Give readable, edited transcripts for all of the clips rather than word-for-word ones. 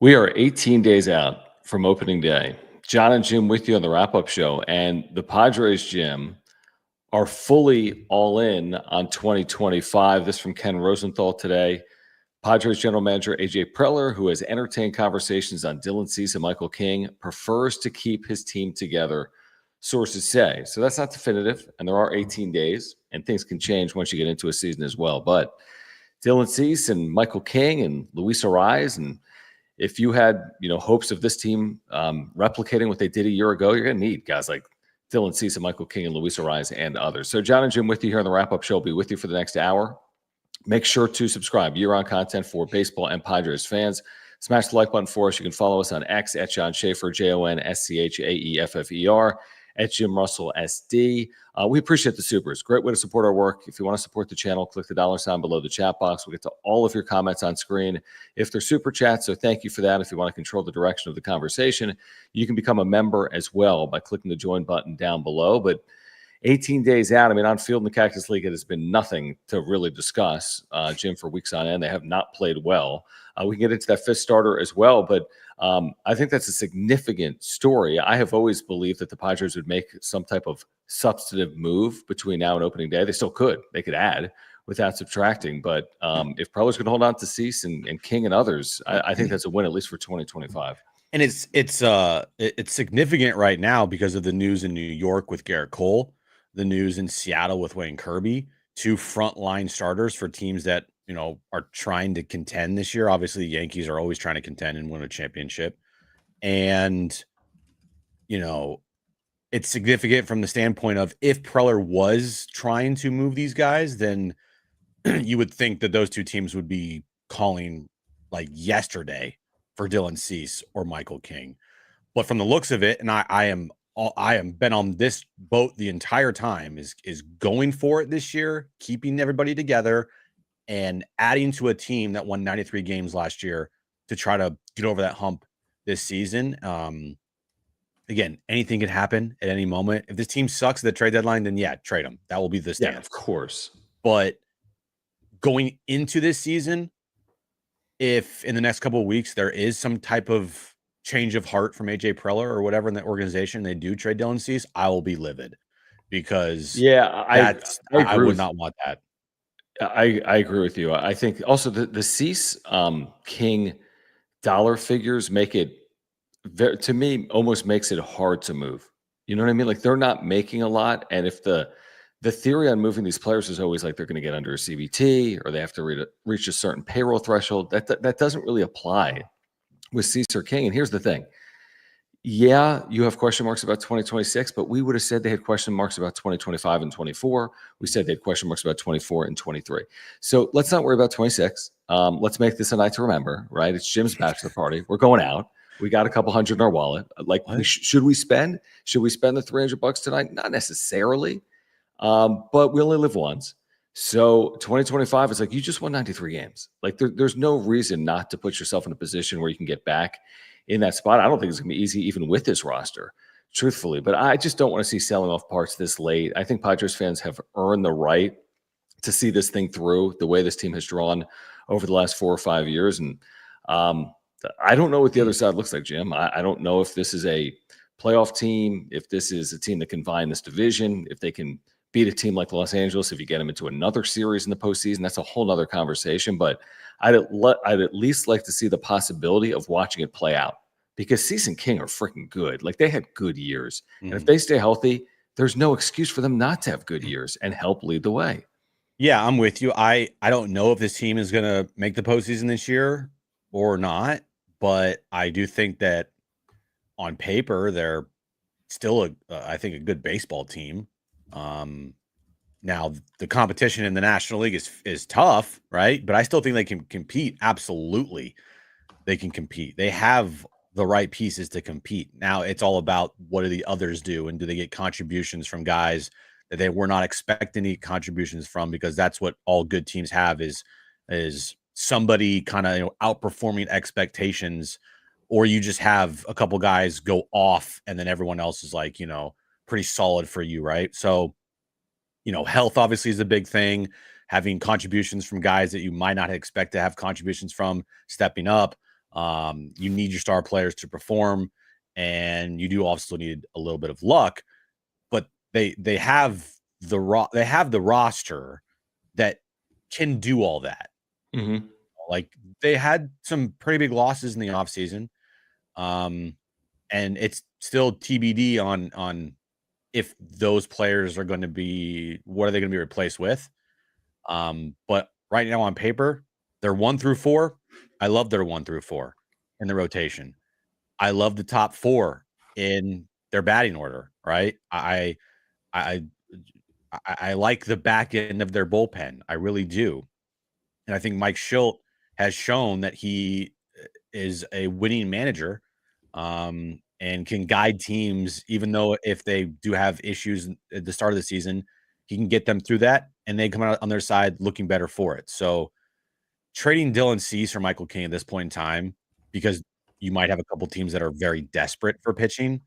We are 18 days out from opening day. John and Jim with you on the wrap-up show, and the Padres, Jim, are fully all in on 2025. This from Ken Rosenthal today. Padres general manager A.J. Preller, who has entertained conversations on Dylan Cease and Michael King, prefers to keep his team together, sources say. So that's not definitive, and there are 18 days, and things can change once you get into a season as well. But Dylan Cease and Michael King and Luis Ariz, and if you had, hopes of this team replicating what they did a year ago, you're going to need guys like Dylan Cease, Michael King, and Luis Ariz, and others. So John and Jim with you here on the wrap-up show. I'll be with you for the next hour. Make sure to subscribe. Year-round content for baseball and Padres fans. Smash the like button for us. You can follow us on X at John Schaefer, JONSCHAEFFER, at Jim Russell SD. We appreciate the supers. Great way to support our work. If you want to support the channel, click the $ below the chat box. We'll get to all of your comments on screen if they're super chats, so thank you for that. If you want to control the direction of the conversation, you can become a member as well by clicking the join button down below. But 18 days out, on Field in the Cactus League, it has been nothing to really discuss, Jim, for weeks on end. They have not played well. We can get into that fifth starter as well, but I think that's a significant story. I have always believed that the Padres would make some type of substantive move between now and opening day. They still could. They could add without subtracting. But if Preller's going to hold on to Cease and King and others, I think that's a win, at least for 2025. And it's significant right now because of the news in New York with Garrett Cole, the news in Seattle with Wayne Kirby, two frontline starters for teams that are trying to contend this year. Obviously, the Yankees are always trying to contend and win a championship. And, it's significant from the standpoint of if Preller was trying to move these guys, then you would think that those two teams would be calling like yesterday for Dylan Cease or Michael King. But from the looks of it, and I am been on this boat the entire time, is going for it this year, keeping everybody together and adding to a team that won 93 games last year to try to get over that hump this season. Again, anything could happen at any moment. If this team sucks at the trade deadline, then yeah, trade them. That will be the stance. Yeah, of course. But going into this season, if in the next couple of weeks there is some type of change of heart from AJ Preller or whatever in the organization, they do trade Dylan Cease, I will be livid because I would not want that. I agree with you. I think also the Cease King dollar figures make it, to me, almost makes it hard to move. You know what I mean? Like, they're not making a lot. And if the theory on moving these players is always like they're going to get under a CBT or they have to reach a certain payroll threshold, that doesn't really apply with Cease or King. And here's the thing. Yeah, you have question marks about 2026, but we would have said they had question marks about 2025 and 24. We said they had question marks about 24 and 23. So let's not worry about 26. Let's make this a night to remember, right? It's Jim's bachelor party. We're going out. We got a couple hundred in our wallet. Like, should we spend? Should we spend the $300 tonight? Not necessarily, but we only live once. So 2025 is like, you just won 93 games. Like, there's no reason not to put yourself in a position where you can get back in that spot. I don't think it's going to be easy even with this roster, truthfully. But I just don't want to see selling off parts this late. I think Padres fans have earned the right to see this thing through the way this team has drawn over the last 4 or 5 years. And I don't know what the other side looks like, Jim. I don't know if this is a playoff team, if this is a team that can vie in this division, if they can beat a team like Los Angeles, if you get them into another series in the postseason. That's a whole nother conversation. But I'd at least like to see the possibility of watching it play out, because Cease and King are freaking good. Like, they had good years. And if they stay healthy, there's no excuse for them not to have good years and help lead the way. Yeah, I'm with you. I don't know if this team is going to make the postseason this year or not, but I do think that on paper, they're still I think a good baseball team. Now the competition in the National League is tough, right? But I still think they can compete. Absolutely. They can compete. They have the right pieces to compete. Now it's all about what do the others do, and do they get contributions from guys that they were not expecting any contributions from, because that's what all good teams have is somebody kind of outperforming expectations, or you just have a couple guys go off and then everyone else is like, pretty solid for you, right? So, health obviously is a big thing. Having contributions from guys that you might not expect to have contributions from stepping up. You need your star players to perform, and you do also need a little bit of luck. But they have the roster that can do all that. Mm-hmm. Like, they had some pretty big losses in the offseason. And it's still TBD on if those players are going to be, what are they going to be replaced with? But right now on paper, they're 1 through 4. I love their 1 through 4 in the rotation. I love the top 4 in their batting order. Right? I I like the back end of their bullpen. I really do, and I think Mike Schilt has shown that he is a winning manager, and can guide teams, even though if they do have issues at the start of the season, he can get them through that, and they come out on their side looking better for it. So trading Dylan Cease or Michael King at this point in time, because you might have a couple teams that are very desperate for pitching,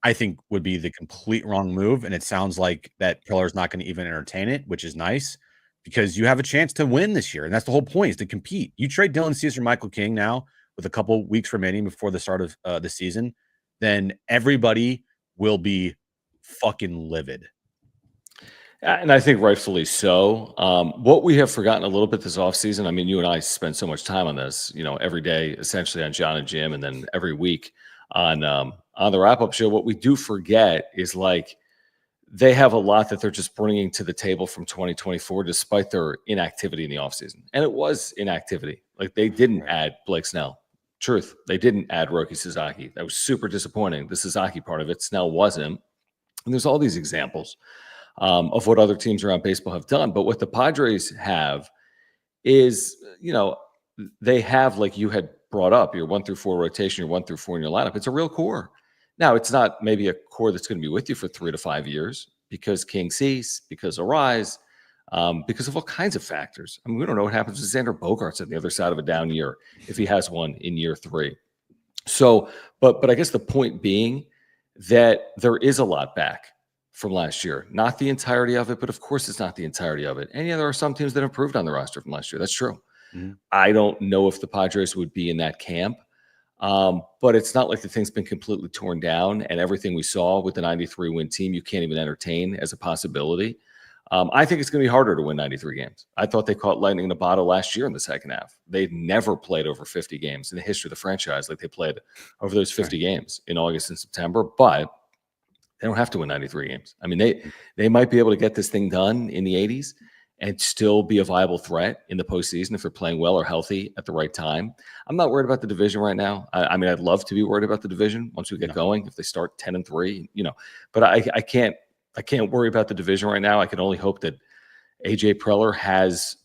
I think would be the complete wrong move. And it sounds like that Pillar's not going to even entertain it, which is nice because you have a chance to win this year. And that's the whole point, is to compete. You trade Dylan Cease or Michael King now with a couple weeks remaining before the start of the season, then everybody will be fucking livid. And I think rightfully so. What we have forgotten a little bit this offseason, I mean, you and I spend so much time on this, every day, essentially on John and Jim, and then every week on the wrap-up show. What we do forget is, like, they have a lot that they're just bringing to the table from 2024, despite their inactivity in the offseason. And it was inactivity. Like, they didn't add Blake Snell. Truth, they didn't add Roki Sasaki. That was super disappointing. The Sasaki part of it, Snell wasn't. And there's all these examples of what other teams around baseball have done. But what the Padres have is, they have, like you had brought up, your 1 through 4 rotation, your 1 through 4 in your lineup. It's a real core. Now, it's not maybe a core that's going to be with you for 3 to 5 years because King cease, because Arise, because of all kinds of factors. I mean, we don't know what happens with Xander Bogaerts on the other side of a down year if he has one in year 3. So, but I guess the point being that there is a lot back from last year. Not the entirety of it, but of course it's not the entirety of it. And yeah, there are some teams that improved on the roster from last year. That's true. Mm-hmm. I don't know if the Padres would be in that camp. But it's not like the thing's been completely torn down, and everything we saw with the 93 win team, you can't even entertain as a possibility. I think it's going to be harder to win 93 games. I thought they caught lightning in a bottle last year in the second half. They'd never played over 50 games in the history of the franchise like they played over those 50 games in August and September, but they don't have to win 93 games. I mean, they might be able to get this thing done in the 80s and still be a viable threat in the postseason if they're playing well or healthy at the right time. I'm not worried about the division right now. I mean, I'd love to be worried about the division once we get going. If they start 10-3, but I can't worry about the division right now. I can only hope that AJ Preller has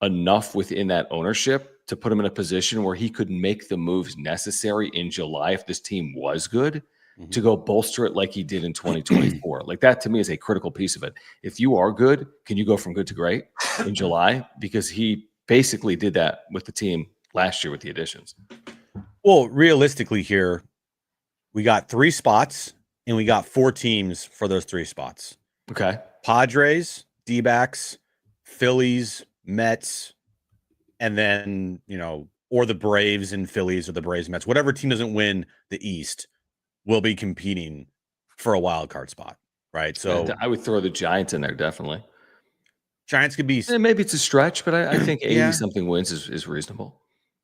enough within that ownership to put him in a position where he could make the moves necessary in July if this team was good, to go bolster it like he did in 2024. Like, that to me is a critical piece of it. If you are good, can you go from good to great in July? Because he basically did that with the team last year with the additions. Well, realistically here, we got 3 spots and we got 4 teams for those 3 spots. Okay. Padres, D-backs, Phillies, Mets, and then, or the Braves and Phillies, or the Braves, Mets, whatever team doesn't win the East will be competing for a wild card spot, right? So I would throw the Giants in there, definitely. Giants could be, maybe it's a stretch, but I think 80 yeah, something wins is reasonable.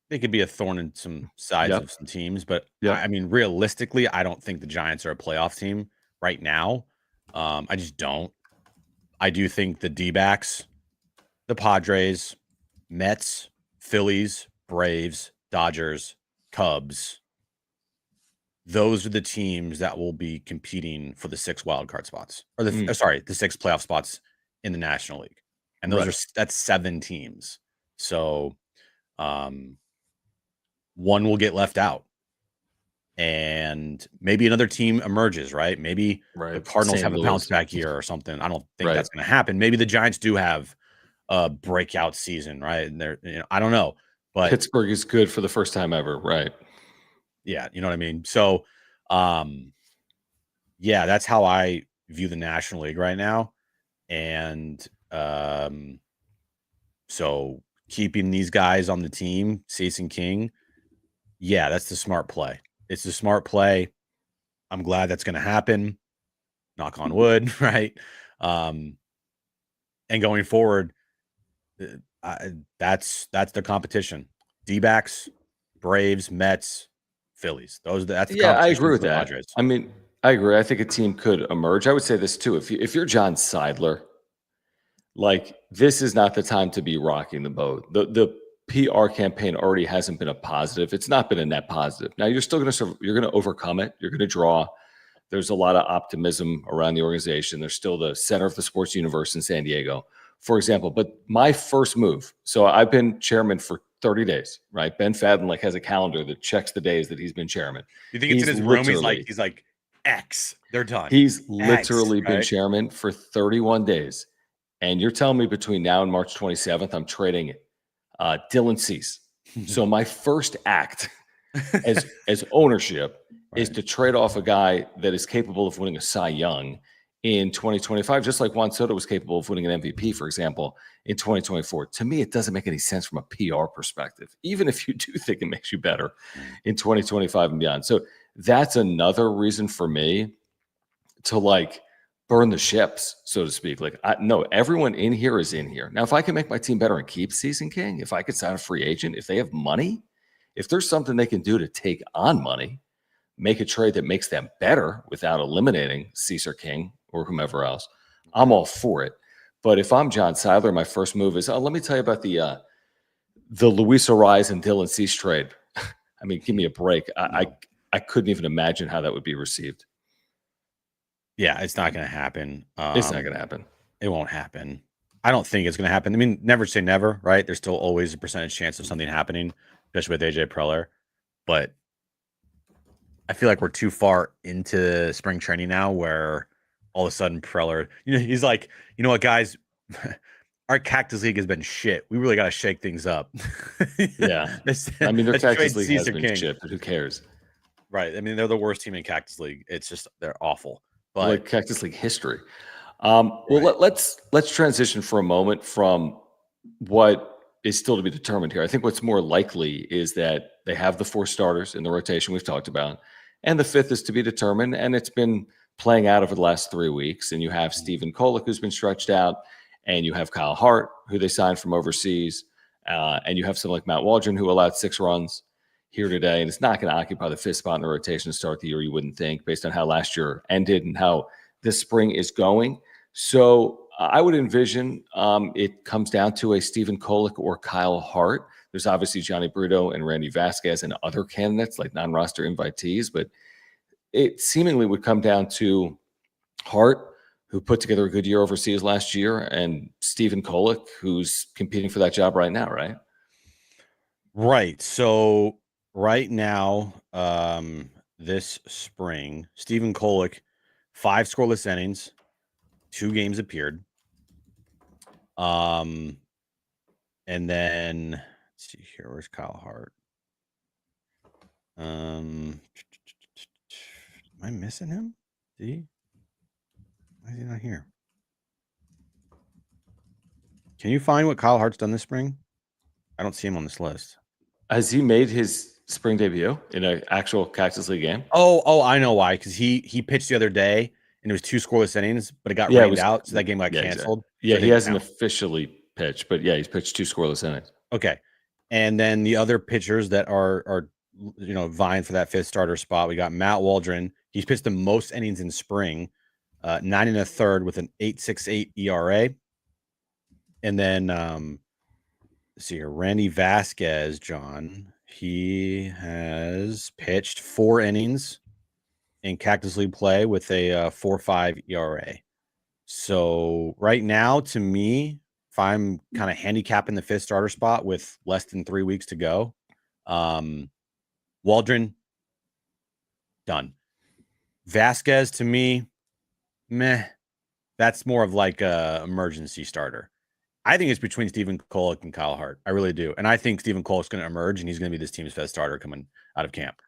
they could be a thorn in some sides of some teams, but I mean, realistically, I don't think the Giants are a playoff team right now. I just don't. I do think the D-backs, the Padres, Mets, Phillies, Braves, Dodgers, Cubs, those are the teams that will be competing for the 6 wild card spots, or the 6 playoff spots in the National League. And that's 7 teams. So, one will get left out, and maybe another team emerges, right? Maybe the Cardinals have a bounce back year or something. I don't think that's going to happen. Maybe the Giants do have a breakout season, right? And they're, I don't know, but Pittsburgh is good for the first time ever, right? Yeah, you know what I mean? So, yeah, that's how I view the National League right now. And so keeping these guys on the team, Cease and King, Yeah, that's the smart play. It's the smart play. I'm glad that's going to happen. Knock on wood, right? And going forward, that's the competition. D-backs, Braves, Mets, Phillies. That's the Yeah, I competition agree for with the that. Padres. I mean, I agree. I think a team could emerge. I would say this too. If you're John Seidler, like this is not the time to be rocking the boat. The PR campaign already hasn't been a positive. It's not been a net positive. Now you're still going to you're going to overcome it. You're going to draw. There's a lot of optimism around the organization. There's still the center of the sports universe in San Diego, for example. But my first move. So I've been chairman for 30 days, right? Ben Fadden like has a calendar that checks the days that he's been chairman. You think it's in He's his room? He's literally like X. They're done. he's X, literally been right? chairman for 31 days. And you're telling me between now and March 27th, I'm trading Dylan Cease. So my first act as ownership is to trade off a guy that is capable of winning a Cy Young in 2025, just like Juan Soto was capable of winning an MVP, for example, in 2024. To me, it doesn't make any sense from a PR perspective, even if you do think it makes you better in 2025 and beyond. So that's another reason for me to like burn the ships, so to speak. Like, no, everyone in here is in here. Now, if I can make my team better and keep Season King, if I could sign a free agent, if they have money, if there's something they can do to take on money, make a trade that makes them better without eliminating Caesar King or whomever else, I'm all for it. But if I'm John Seidler, my first move is, let me tell you about the Luis Ariz and Dylan Cease trade. I mean, give me a break. I couldn't even imagine how that would be received. Yeah, it's not going to happen. It's not going to happen. It won't happen. I don't think it's going to happen. I mean, never say never, right? There's still always a percentage chance of something happening, especially with AJ Preller. But I feel like we're too far into spring training now where all of a sudden Preller, he's like, you know what, guys? Our Cactus League has been shit. We really got to shake things up. Yeah. I mean, their Cactus League has been shit, but who cares? Right. I mean, they're the worst team in Cactus League. It's just, they're awful. But like Cactus League history. Well, let's transition for a moment from what is still to be determined here. I think what's more likely is that they have the 4 starters in the rotation we've talked about, and the 5th is to be determined, and it's been playing out over the last 3 weeks. And you have Stephen Kolek, who's been stretched out, and you have Kyle Hart, who they signed from overseas, and you have someone like Matt Waldron, who allowed 6 runs here today, and it's not going to occupy the 5th spot in the rotation to start the year, you wouldn't think, based on how last year ended and how this spring is going. So I would envision it comes down to a Stephen Kolek or Kyle Hart. There's obviously Johnny Brito and Randy Vasquez and other candidates like non-roster invitees, but it seemingly would come down to Hart, who put together a good year overseas last year, and Stephen Kolek, who's competing for that job right now, right? Right. So right now, this spring, Stephen Kolek, 5 scoreless innings, 2 games appeared. And then let's see here. Where's Kyle Hart? Am I missing him? See? Why is he not here? Can you find what Kyle Hart's done this spring? I don't see him on this list. Has he made his spring debut in an actual Cactus League game? Oh, I know why. Because he pitched the other day and it was 2 scoreless innings, but it got rained out, so that game got canceled. Exactly. Yeah, so he hasn't officially pitched, but yeah, he's pitched 2 scoreless innings. Okay. And then the other pitchers that are vying for that 5th starter spot, we got Matt Waldron. He's pitched the most innings in spring, 9 1/3 with an 8.68 ERA. And then let's see here, Randy Vasquez, John. He has pitched 4 innings in Cactus League play with a 4.5 ERA. So right now, to me, if I'm kind of handicapping the 5th starter spot with less than 3 weeks to go, Waldron, done. Vasquez, to me, meh. That's more of like a emergency starter. I think it's between Stephen Kolek and Kyle Hart. I really do. And I think Stephen Kolek's going to emerge, and he's going to be this team's 5th starter coming out of camp.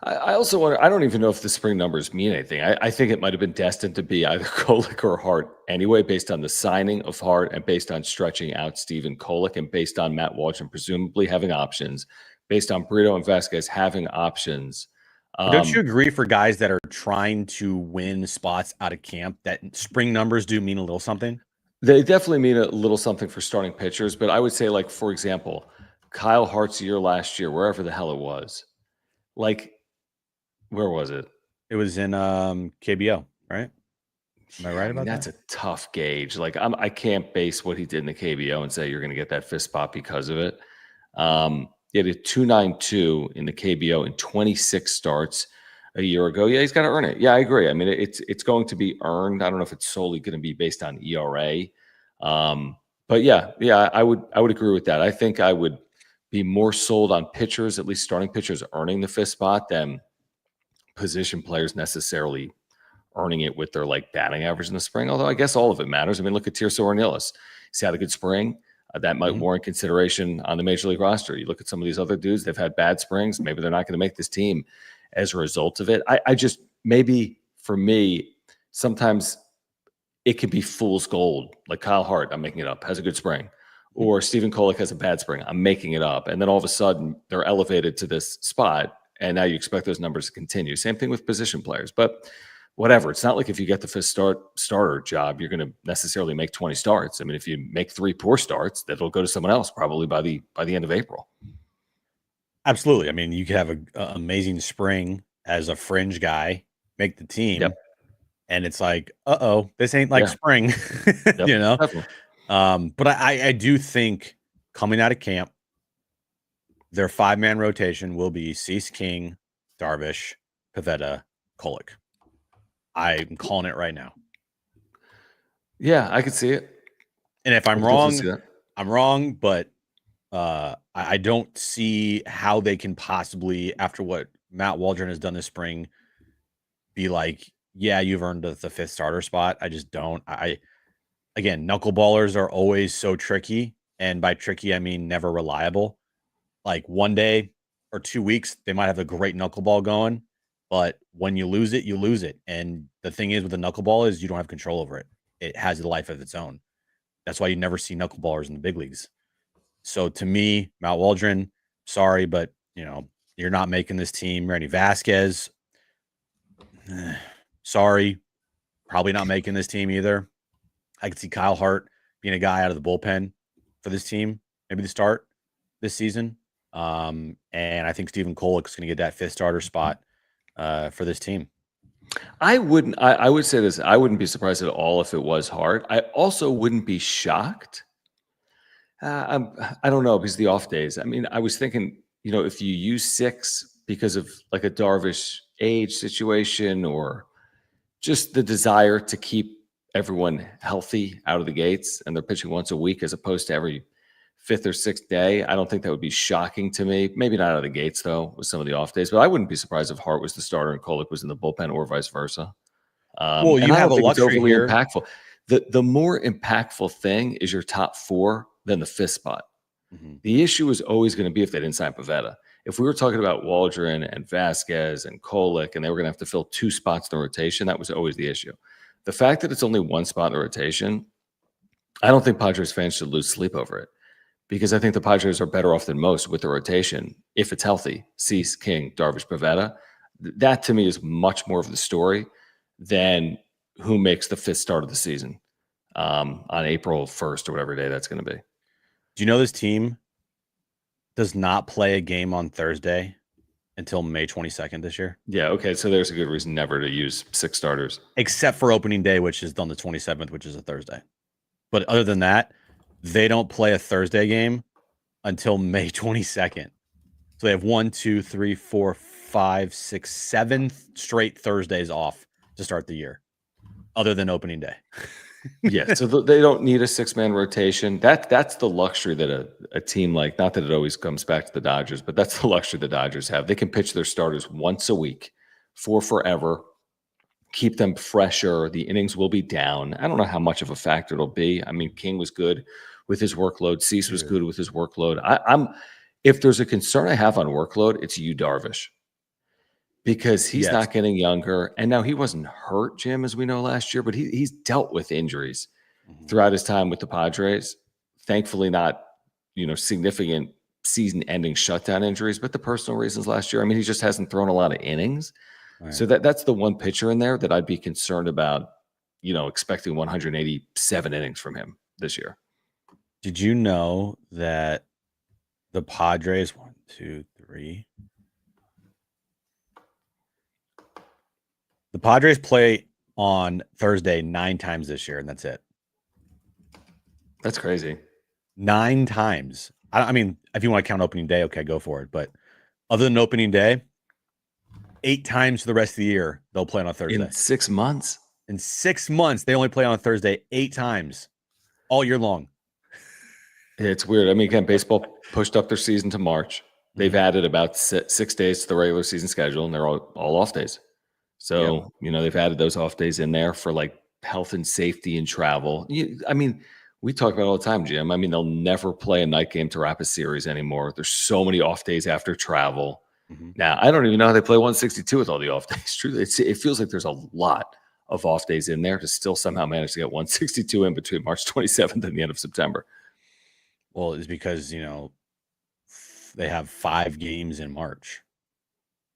I also wonder, I don't even know if the spring numbers mean anything. I think it might have been destined to be either Kolek or Hart anyway, based on the signing of Hart and based on stretching out Stephen Kolek and based on Matt Waldron presumably having options, based on Brito and Vasquez having options. Don't you agree for guys that are trying to win spots out of camp that spring numbers do mean a little something? They definitely mean a little something for starting pitchers, but I would say, like, for example, Kyle Hart's year last year, wherever the hell it was, like, where was it? It was in KBO, right? Am I Yeah, right I mean, about that's that? a tough gauge. Like, I can't base what he did in the KBO and say you're going to get that fifth spot because of it. He had a 2.92 in the KBO in 26 starts a year ago. Yeah, he's got to earn it. Yeah, I agree. I mean, it's going to be earned. I don't know if it's solely going to be based on ERA. But yeah, I would agree with that. I think I would be more sold on pitchers, at least starting pitchers, earning the fifth spot than position players necessarily earning it with their like batting average in the spring. Although I guess all of it matters. I mean, look at Tirso Ornelas. He's had a good spring. That might warrant consideration on the major league roster. You look at some of these other dudes, they've had bad springs. Maybe they're not going to make this team as a result of it. I just, maybe for me, sometimes it could be fool's gold. Like Kyle Hart, I'm making it up, has a good spring. Or Stephen Kolek has a bad spring. I'm making it up. And then all of a sudden they're elevated to this spot. And now you expect those numbers to continue. Same thing with position players. But whatever. It's not like if you get the fifth starter job, you're going to necessarily make 20 starts. I mean, if you make 3 poor starts, that'll go to someone else probably by the end of April. Absolutely. I mean, you could have an amazing spring as a fringe guy, make the team, Yep. and it's like, this ain't like spring, Yep, you know? definitely. But I do think coming out of camp, their 5-man rotation will be Cease, King, Darvish, Pivetta, Kolek. I'm calling it right now. Yeah, I could see it. And if I'm wrong, I'm wrong, but I don't see how they can possibly, after what Matt Waldron has done this spring, be like, yeah, you've earned the fifth starter spot. I just don't. Again, knuckleballers are always so tricky. And by tricky, I mean never reliable. Like one day or 2 weeks, they might have a great knuckleball going. But when you lose it, you lose it. And the thing is with the knuckleball is you don't have control over it. It has a life of its own. That's why you never see knuckleballers in the big leagues. So to me, Matt Waldron, sorry, but you're not making this team. Randy Vasquez, sorry, probably not making this team either. I could see Kyle Hart being a guy out of the bullpen for this team, maybe to start this season. And I think Stephen Kolek is going to get that fifth starter spot for this team. I would say this. I wouldn't be surprised at all if it was Hart. I also wouldn't be shocked. I don't know, because the off days. I mean, I was thinking, if you use 6 because of like a Darvish age situation or just the desire to keep everyone healthy out of the gates, and they're pitching once a week as opposed to every 5th or 6th day, I don't think that would be shocking to me. Maybe not out of the gates, though, with some of the off days. But I wouldn't be surprised if Hart was the starter and Kolek was in the bullpen, or vice versa. Well, and you I have don't a think it's luxury overly here. impactful. The more impactful thing is your top 4 than the 5th spot. The issue is always going to be if they didn't sign Pivetta. If we were talking about Waldron and Vasquez and Kolek, and they were going to have to fill 2 spots in the rotation, that was always the issue. The fact that it's only 1 spot in the rotation, I don't think Padres fans should lose sleep over it, because I think the Padres are better off than most with the rotation if it's healthy. Cease, King, Darvish, Pivetta. That to me is much more of the story than who makes the 5th start of the season on April 1st or whatever day that's going to be. Do you know this team does not play a game on Thursday until May 22nd this year? Yeah, okay, so there's a good reason never to use 6 starters. Except for opening day, which is on the 27th, which is a Thursday. But other than that, they don't play a Thursday game until May 22nd. So they have 1, 2, 3, 4, 5, 6, 7 straight Thursdays off to start the year, other than opening day. Yeah, so they don't need a 6-man rotation. That's the luxury that a team like, not that it always comes back to the Dodgers, but that's the luxury the Dodgers have. They can pitch their starters once a week for forever, keep them fresher. The innings will be down. I don't know how much of a factor it'll be. I mean, King was good with his workload. Cease was good with his workload. If there's a concern I have on workload, it's you, Darvish, because he's not getting younger. And now he wasn't hurt, Jim, as we know last year, but he's dealt with injuries throughout his time with the Padres. Thankfully, not significant season-ending shutdown injuries, but the personal reasons last year. I mean, he just hasn't thrown a lot of innings. Right. So that's the one pitcher in there that I'd be concerned about, expecting 187 innings from him this year. Did you know that the Padres, 1, 2, 3. The Padres play on Thursday 9 times this year, and that's it. That's crazy. 9 times. I mean, if you want to count opening day, okay, go for it. But other than opening day, 8 times for the rest of the year, they'll play on a Thursday. In 6 months? In 6 months, they only play on a Thursday 8 times all year long. It's weird. I mean, again, baseball pushed up their season to March. They've added about 6 days to the regular season schedule, and they're all off days. So, they've added those off days in there for like health and safety and travel. I mean, we talk about it all the time, Jim. I mean, they'll never play a night game to wrap a series anymore. There's so many off days after travel. Now, I don't even know how they play 162 with all the off days. Truly, it feels like there's a lot of off days in there to still somehow manage to get 162 in between March 27th and the end of September. Well, it's because, they have 5 games in March.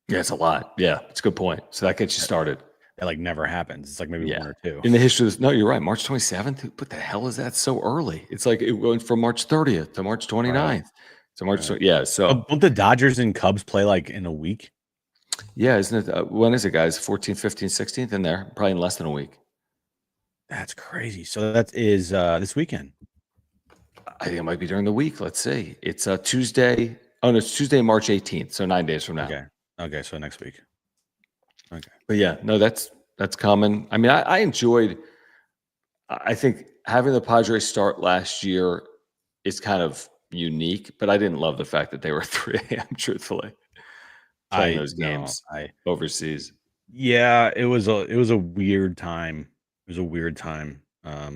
Yeah, it's a lot. Yeah, it's a good point. So that gets you started. That like never happens. It's like maybe 1 or 2. In the history of this, no, you're right. March 27th. What the hell is that so early? It's like it went from March 30th to March 29th to March. Right. Yeah. So don't the Dodgers and Cubs play like in a week? Yeah, isn't it? When is it, guys? 14th, 15th, 16th in there? Probably in less than a week. That's crazy. So that is this weekend. I think it might be during the week. Let's see. It's Tuesday. Oh, no, it's Tuesday, March 18th. So 9 days from now. Okay. So next week. Okay. But yeah, no, that's common. I mean, I think having the Padres start last year is kind of unique, but I didn't love the fact that they were 3 a.m. truthfully. Playing those games overseas. Yeah, it was a weird time. It was a weird time. But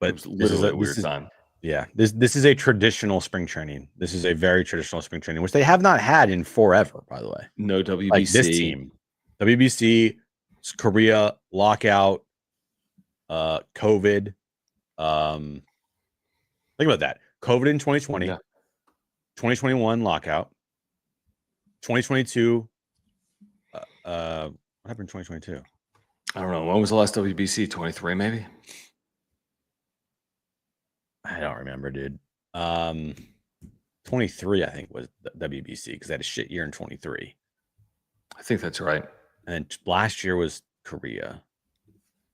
it was literally a weird time. Yeah, this is a traditional spring training. This is a very traditional spring training, which they have not had in forever, by the way. No WBC. Like this team. WBC, Korea, lockout, COVID. Think about that. COVID in 2020, 2021 lockout, 2022. What happened in 2022? I don't know. When was the last WBC? 23, maybe? I don't remember, dude. 23, I think, was the WBC because they had a shit year in 23. I think that's right. And then last year was Korea.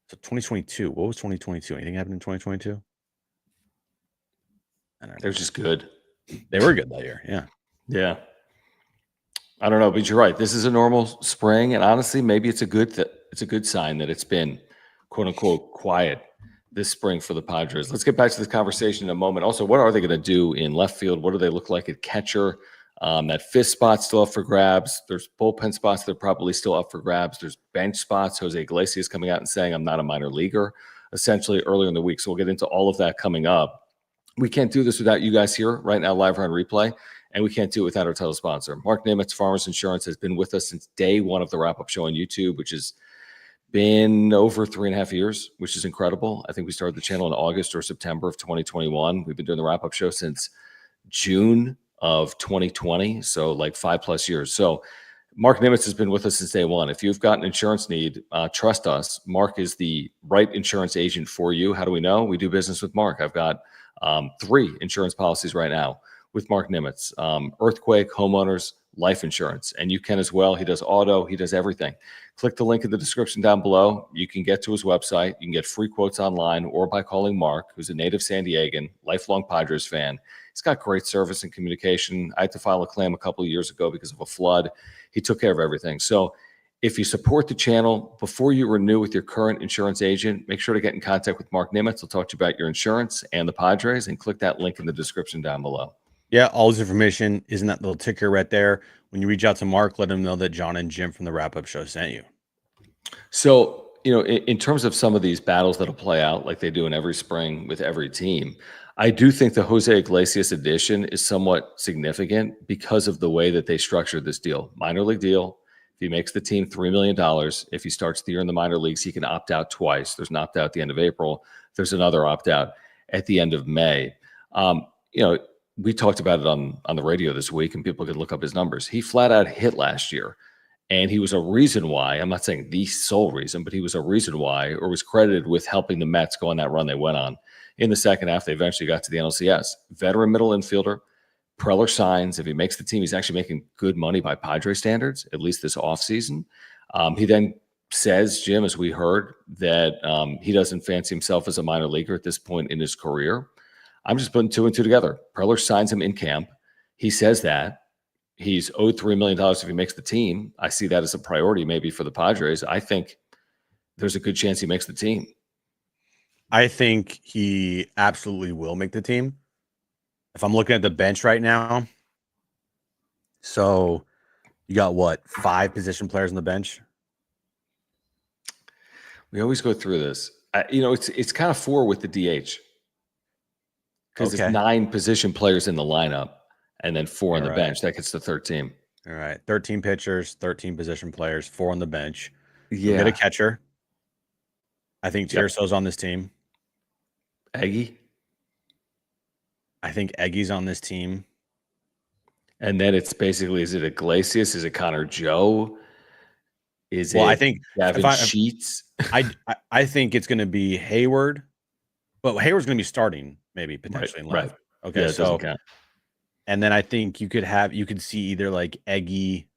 So 2022. What was 2022? Anything happened in 2022? They were just good. They were good that year. Yeah. Yeah. I don't know, but you're right. This is a normal spring, and honestly, maybe it's a good sign that it's been quote unquote quiet this spring for the Padres. Let's get back to this conversation in a moment. Also, what are they going to do in left field? What do they look like at catcher? That fifth spot still up for grabs. There's bullpen spots that are probably still up for grabs. There's bench spots. Jose Iglesias coming out and saying, I'm not a minor leaguer, essentially earlier in the week. So we'll get into all of that coming up. We can't do this without you guys here right now, live on replay. And we can't do it without our title sponsor. Mark Nimitz, Farmers Insurance, has been with us since day one of the wrap-up show on YouTube, which has been over 3.5 years, which is incredible. I think we started the channel in August or September of 2021. We've been doing the wrap-up show since June of 2020, so like 5+ years. So Mark Nimitz has been with us since day one. If you've got an insurance need, trust us. Mark is the right insurance agent for you. How do we know? We do business with Mark. I've got 3 insurance policies right now with Mark Nimitz, earthquake, homeowners, life insurance, and you can as well. He does auto, he does everything. Click the link in the description down below. You can get to his website. You can get free quotes online or by calling Mark, who's a native San Diegan, lifelong Padres fan. He's got great service and communication. I had to file a claim a couple of years ago because of a flood. He took care of everything. So if you support the channel, before you renew with your current insurance agent, make sure to get in contact with Mark Nimitz. He'll talk to you about your insurance and the Padres, and click that link in the description down below. Yeah, all this information is in that little ticker right there. When you reach out to Mark, let him know that John and Jim from the wrap-up show sent you. So, in terms of some of these battles that'll play out like they do in every spring with every team, I do think the Jose Iglesias addition is somewhat significant because of the way that they structured this deal. Minor league deal. If he makes the team $3 million, if he starts the year in the minor leagues, he can opt out twice. There's an opt-out at the end of April. There's another opt-out at the end of May. we talked about it on the radio this week, and people could look up his numbers. He flat out hit last year. And he was a reason why, I'm not saying the sole reason, but he was a reason why, or was credited with helping the Mets go on that run they went on. In the second half, they eventually got to the NLCS. Veteran middle infielder. Preller signs. If he makes the team, he's actually making good money by Padres standards, at least this offseason. He then says, Jim, as we heard, that he doesn't fancy himself as a minor leaguer at this point in his career. I'm just putting 2 and 2 together. Preller signs him in camp. He says that. He's owed $3 million if he makes the team. I see that as a priority maybe for the Padres. I think there's a good chance he makes the team. I think he absolutely will make the team. If I'm looking at the bench right now, so you got what, 5 position players on the bench? We always go through this. It's kind of 4 with the DH because it's 9 position players in the lineup. And then 4 on the bench. That gets to 13. All right. 13 pitchers, 13 position players, 4 on the bench. Yeah. You'll get a catcher. I think Tirso's on this team. Eggy? I think Eggy's on this team. And then it's basically, is it Iglesias? Is it Connor Joe? I think Gavin Sheets? I think it's going to be Hayward. But Hayward's going to be starting maybe potentially in left. Right. Okay. Yeah, it doesn't count. And then I think you could see either like Eggy,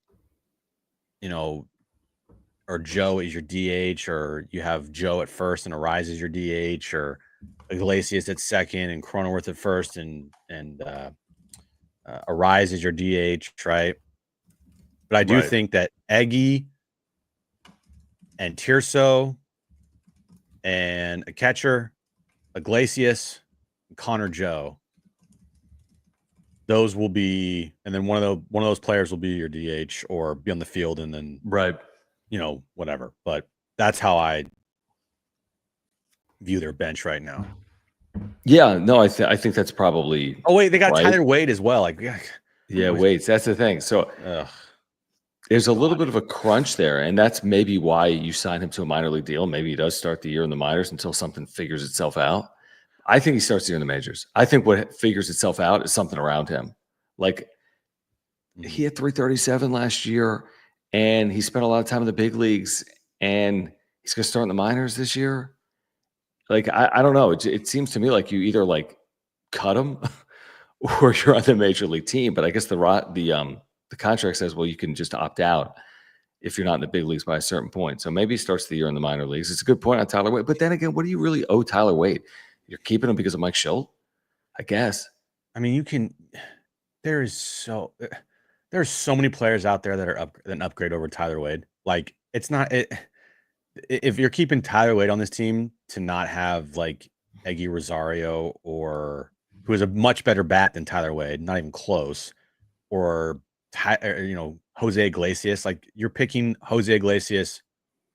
or Joe as your DH, or you have Joe at first and Arise as your DH, or Iglesias at second and Cronenworth at first and Arise as your DH, right? But I do think that Eggy and Tirso and a catcher, Iglesias, and Connor Joe. Those will be, and then one of those players will be your DH or be on the field, and then whatever. But that's how I view their bench right now. Yeah, no, I think that's probably. Oh wait, they got Tyler Wade as well. Wade. That's the thing. So there's a little bit of a crunch there, and that's maybe why you sign him to a minor league deal. Maybe he does start the year in the minors until something figures itself out. I think he starts the year in the majors. I think what figures itself out is something around him. Like he had 337 last year, and he spent a lot of time in the big leagues, and he's going to start in the minors this year. Like, I don't know. It seems to me like you either like cut him or you're on the major league team. But I guess the contract says, well, you can just opt out if you're not in the big leagues by a certain point. So maybe he starts the year in the minor leagues. It's a good point on Tyler Wade. But then again, what do you really owe Tyler Wade? You're keeping him because of Mike Schilt, I guess. I mean, there's so many players out there that are an upgrade over Tyler Wade. Like, it's not it. If you're keeping Tyler Wade on this team to not have like Eggy Rosario, or who is a much better bat than Tyler Wade, not even close, or Jose Iglesias, like you're picking Jose Iglesias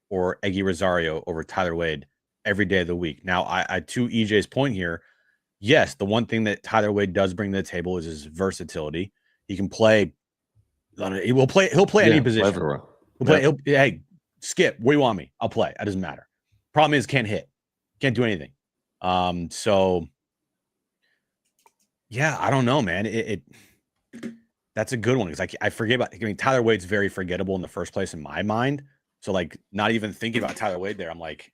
or Eggy Rosario over Tyler Wade every day of the week. Now, I to EJ's point here, yes, the one thing that Tyler Wade does bring to the table is his versatility. He can play. He'll play any position. He'll play. Hey, Skip, where you want me? I'll play. It doesn't matter. Problem is, can't hit, can't do anything. So yeah, I don't know, man. That's a good one because I forget about. I mean, Tyler Wade's very forgettable in the first place in my mind. So like, not even thinking about Tyler Wade there, I'm like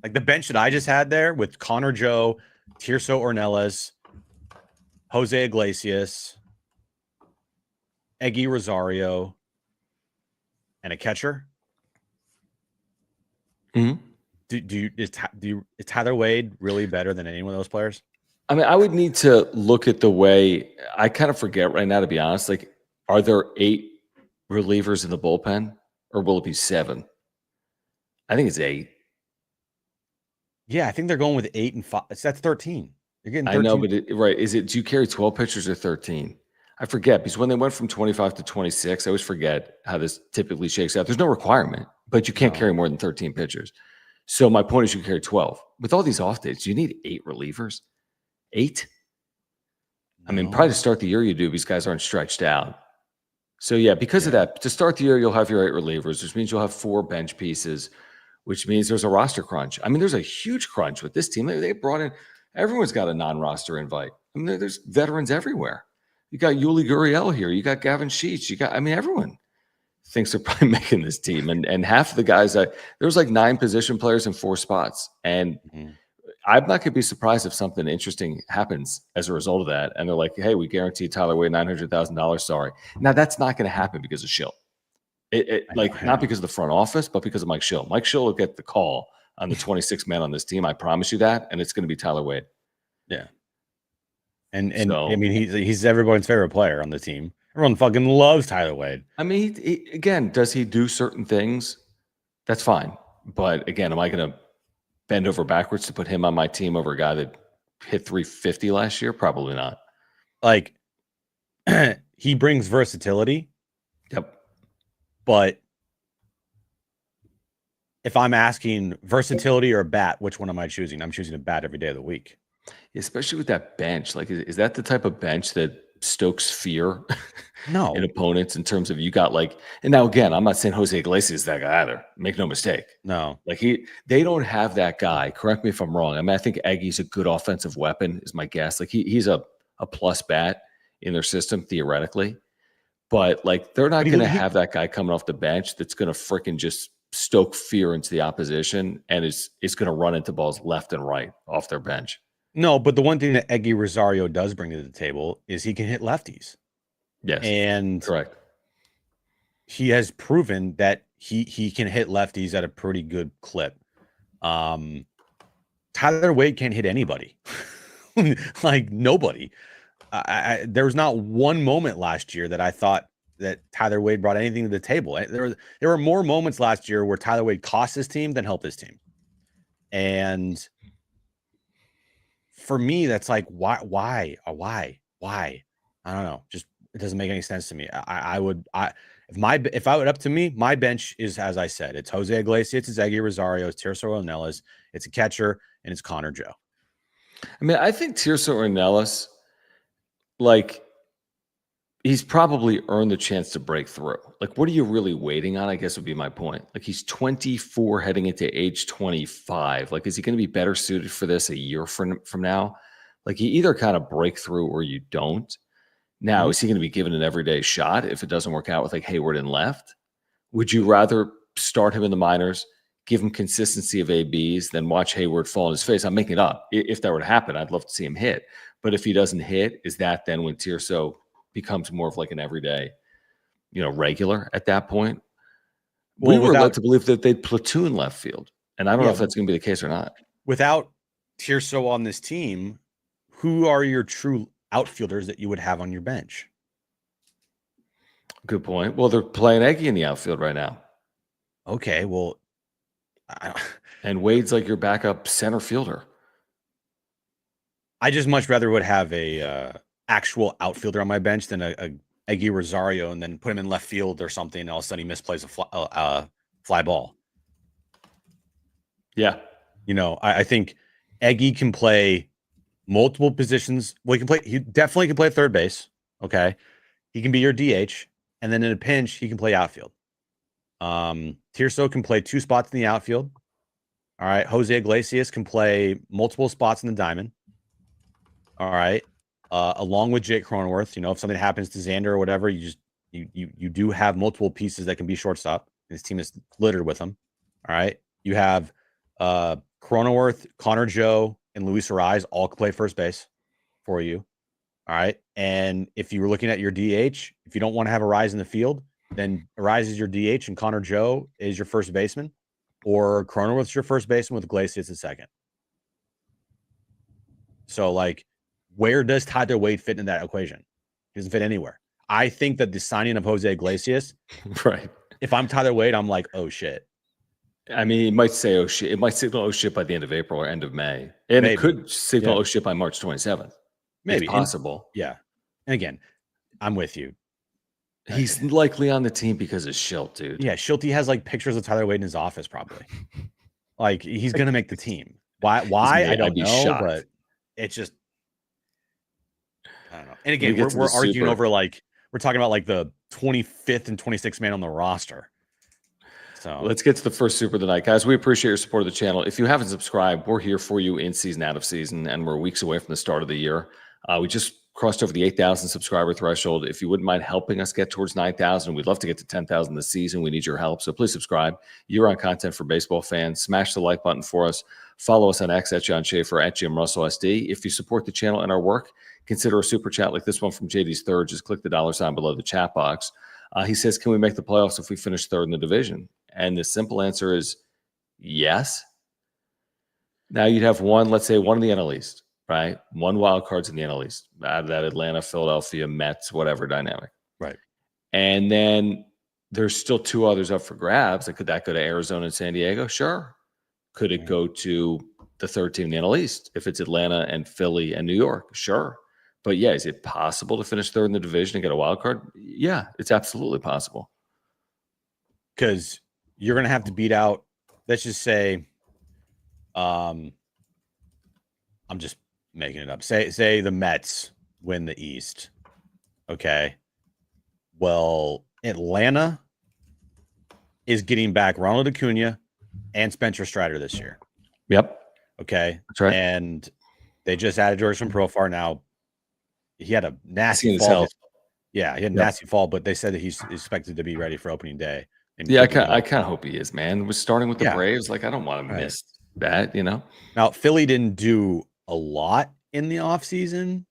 the bench that I just had there with Connor Joe, Tirso Ornelas, Jose Iglesias, Eggy Rosario, and a catcher. Mm-hmm. Is Tyler Wade really better than any one of those players? I mean, I would need to look at the way I kind of forget right now, to be honest. Like, are there 8 relievers in the bullpen, or will it be 7? I think it's 8. Yeah, I think they're going with 8 and 5. That's 13. You're getting 13. I know, but do you carry 12 pitchers or 13? I forget, because when they went from 25 to 26, I always forget how this typically shakes out. There's no requirement, but you can't carry more than 13 pitchers. So my point is you carry 12. With all these off dates, you need 8 relievers. 8? I mean, probably to start the year you do, these guys aren't stretched out. So yeah, because of that, to start the year, you'll have your 8 relievers, which means you'll have 4 bench pieces, which means there's a roster crunch. I mean, there's a huge crunch with this team. They brought in, everyone's got a non-roster invite. I mean, there's veterans everywhere. You got Yuli Gurriel here. You got Gavin Sheets. Everyone thinks they're probably making this team. And half of the guys, there's like 9 position players in 4 spots. And I'm not going to be surprised if something interesting happens as a result of that. And they're like, hey, we guarantee Tyler Wade $900,000. Sorry. Now, that's not going to happen because of Schill. Not because of the front office, but because of Mike Schill. Mike Schill will get the call on the 26th man on this team. I promise you that. And it's going to be Tyler Wade. Yeah. And so, I mean, he's everyone's favorite player on the team. Everyone fucking loves Tyler Wade. I mean, again, does he do certain things? That's fine. But again, am I going to bend over backwards to put him on my team over a guy that hit 350 last year? Probably not. Like, he brings versatility. Yep. But if I'm asking versatility or a bat, which one am I choosing? I'm choosing a bat every day of the week. Especially with that bench. Like, is that the type of bench that stokes fear no in opponents in terms of you got like, and now again, I'm not saying Jose Iglesias is that guy either. Make no mistake. No. Like they don't have that guy. Correct me if I'm wrong. I mean, I think Aggie's a good offensive weapon is my guess. Like he's a plus bat in their system theoretically. But like they're not going to have that guy coming off the bench that's going to freaking just stoke fear into the opposition and is going to run into balls left and right off their bench. No, but the one thing that Eggy Rosario does bring to the table is he can hit lefties. Yes. And correct. He has proven that he can hit lefties at a pretty good clip. Tyler Wade can't hit anybody. Like nobody. There was not one moment last year that I thought that Tyler Wade brought anything to the table. There were more moments last year where Tyler Wade cost his team than helped his team. And for me, that's like, why? I don't know. Just, it doesn't make any sense to me. If I would up to me, my bench is, as I said, it's Jose Iglesias, it's Eggy Rosario, it's Tirso Ornelas, it's a catcher, and it's Connor Joe. I mean, I think Tirso Ornelas, like, he's probably earned the chance to break through. Like, what are you really waiting on? I guess would be my point. Like, he's 24 heading into age 25. Like, is he going to be better suited for this a year from now? Like, you either kind of break through or you don't. Now, is he going to be given an everyday shot if it doesn't work out with like Hayward and left? Would you rather start him in the minors, give him consistency of ABs, than watch Hayward fall on his face? I'm making it up. If that were to happen, I'd love to see him hit. But if he doesn't hit, is that then when Tirso becomes more of like an everyday, regular at that point? Well, we were led to believe that they'd platoon left field. And I don't know if that's going to be the case or not. Without Tirso on this team, who are your true outfielders that you would have on your bench? Good point. Well, they're playing Eggy in the outfield right now. Okay, well. And Wade's like your backup center fielder. I just much rather would have a actual outfielder on my bench than a Eggy Rosario and then put him in left field or something, and all of a sudden he misplays a fly ball. Yeah. I think Eggy can play multiple positions. Well, he definitely can play third base. Okay. He can be your DH. And then in a pinch, he can play outfield. Tirso can play 2 spots in the outfield. All right. Jose Iglesias can play multiple spots in the diamond. All right. Along with Jake Cronenworth, if something happens to Xander or whatever, you do have multiple pieces that can be shortstop. This team is littered with them. All right. You have Cronenworth, Connor Joe, and Luis Ariz all can play first base for you. All right. And if you were looking at your DH, if you don't want to have Ariz in the field, then Ariz is your DH and Connor Joe is your first baseman, or Cronenworth's your first baseman with Iglesias at second. So, like, where does Tyler Wade fit in that equation? He doesn't fit anywhere. I think that the signing of Jose Iglesias, right? If I'm Tyler Wade, I'm like, oh shit. I mean, it might say oh shit. It might signal oh shit by the end of April or end of May, and it could signal oh shit by March 27th. Maybe it's possible. And again, I'm with you. He's likely on the team because of Schilt, dude. Yeah, Schilt has like pictures of Tyler Wade in his office, probably. Like, he's gonna make the team. Why? I don't know, but it's just, I don't know. And again, we're arguing over, like, we're talking about like the 25th and 26th man on the roster. So let's get to the first super of the night, guys. We appreciate your support of the channel. If you haven't subscribed, we're here for you in season, out of season, and we're weeks away from the start of the year. We just crossed over the 8,000 subscriber threshold. If you wouldn't mind helping us get towards 9,000, we'd love to get to 10,000 this season. We need your help. So please subscribe. You're on content for baseball fans. Smash the like button for us. Follow us on X at John Schaefer, at Jim Russell SD. If you support the channel and our work, consider a super chat like this one from JD's Third. Just click the $ below the chat box. He says, can we make the playoffs if we finish third in the division? And the simple answer is yes. Now you'd have one, let's say one in the NL East, right? One wild card's in the NL East out of that Atlanta, Philadelphia, Mets, whatever dynamic. Right. And then there's still two others up for grabs. Like, could that go to Arizona and San Diego? Sure. Could it go to the third team in the NL East if it's Atlanta and Philly and New York? Sure. But yeah, is it possible to finish third in the division and get a wild card? Yeah, it's absolutely possible. Because you're going to have to beat out, let's just say, I'm just making it up. Say the Mets win the East. Okay. Well, Atlanta is getting back Ronald Acuna and Spencer Strider this year. Yep. Okay. That's right. And they just added George from Profar. Now, he had a nasty fall. He had a nasty fall, but they said that he's expected to be ready for opening day. And yeah, I kind of hope he is, man. We're starting with the Braves. Like, I don't want to miss that, Now, Philly didn't do a lot in the offseason,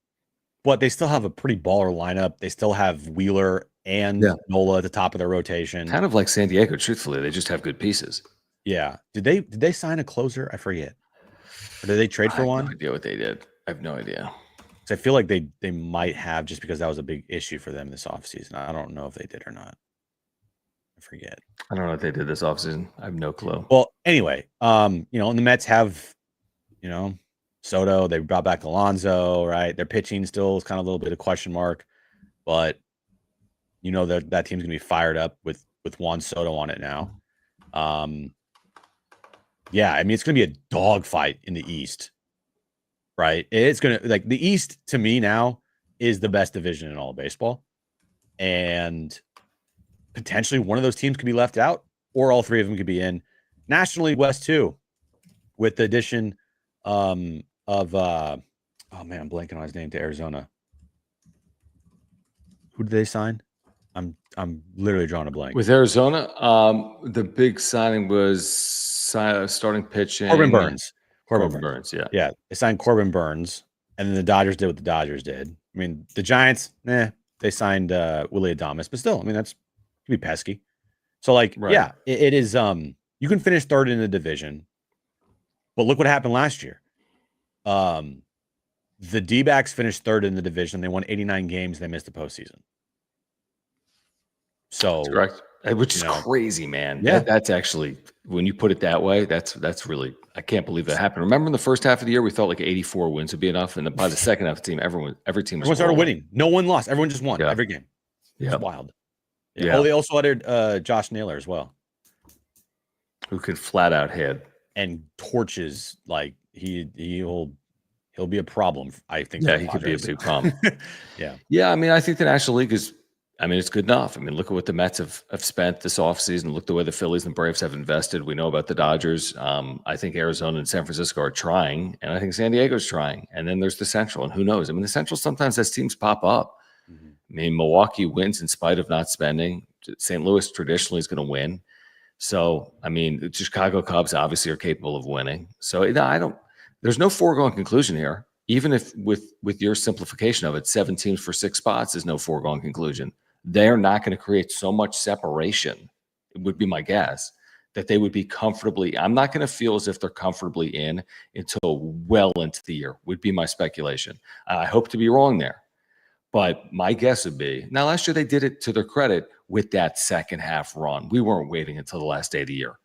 but they still have a pretty baller lineup. They still have Wheeler and Nola at the top of their rotation. Kind of like San Diego, truthfully. They just have good pieces. Yeah. Did they sign a closer? I forget. Or did they trade for one? I have no idea what they did. I have no idea. I feel like they might have, just because that was a big issue for them this offseason. I don't know if they did or not. I forget. I don't know what they did this offseason. I have no clue. Well, anyway, and the Mets have, Soto. They brought back Alonso, right? Their pitching still is kind of a little bit of question mark, but that team's gonna be fired up with Juan Soto on it now. Yeah, I mean, it's gonna be a dogfight in the East, right? It's gonna, like, the East to me now is the best division in all of baseball, and potentially one of those teams could be left out, or all three of them could be in. National League West too, with the addition of oh man, I'm blanking on his name, to Arizona. Who did they sign? I'm literally drawing a blank. With Arizona, the big signing was starting pitching. Corbin Burns. Corbin Burns, yeah. Yeah, they signed Corbin Burns, and then the Dodgers did what the Dodgers did. I mean, the Giants, they signed Willie Adames, but still, I mean, that's could be pesky. So, like, yeah, it is. You can finish third in the division, but look what happened last year. The D-backs finished third in the division. They won 89 games. They missed the postseason. So that's correct. Which is crazy, man. Yeah, that's actually, when you put it that way, that's really, I can't believe that happened. Remember in the first half of the year, we thought like 84 wins would be enough, and by the second half of the team, every team started winning. No one lost. Everyone just won every game. Yeah, wild. Yeah. Oh, they also added Josh Naylor as well, who could flat out hit and torches. Like, he'll be a problem, I think. Yeah, he could be a big problem. Yeah. I mean, I think the National League is, I mean, it's good enough. I mean, look at what the Mets have spent this offseason. Look the way the Phillies and Braves have invested. We know about the Dodgers. I think Arizona and San Francisco are trying, and I think San Diego's trying. And then there's the Central, and who knows? I mean, the Central sometimes has teams pop up. Mm-hmm. I mean, Milwaukee wins in spite of not spending. St. Louis traditionally is going to win. So, I mean, the Chicago Cubs obviously are capable of winning. So, there's no foregone conclusion here. Even if with your simplification of it, 7 teams for 6 spots is no foregone conclusion. They're not going to create so much separation, it would be my guess, that they would be comfortably, I'm not going to feel as if they're comfortably in until well into the year, would be my speculation. I hope to be wrong there. But my guess would be, now last year they did it to their credit with that second half run. We weren't waiting until the last day of the year,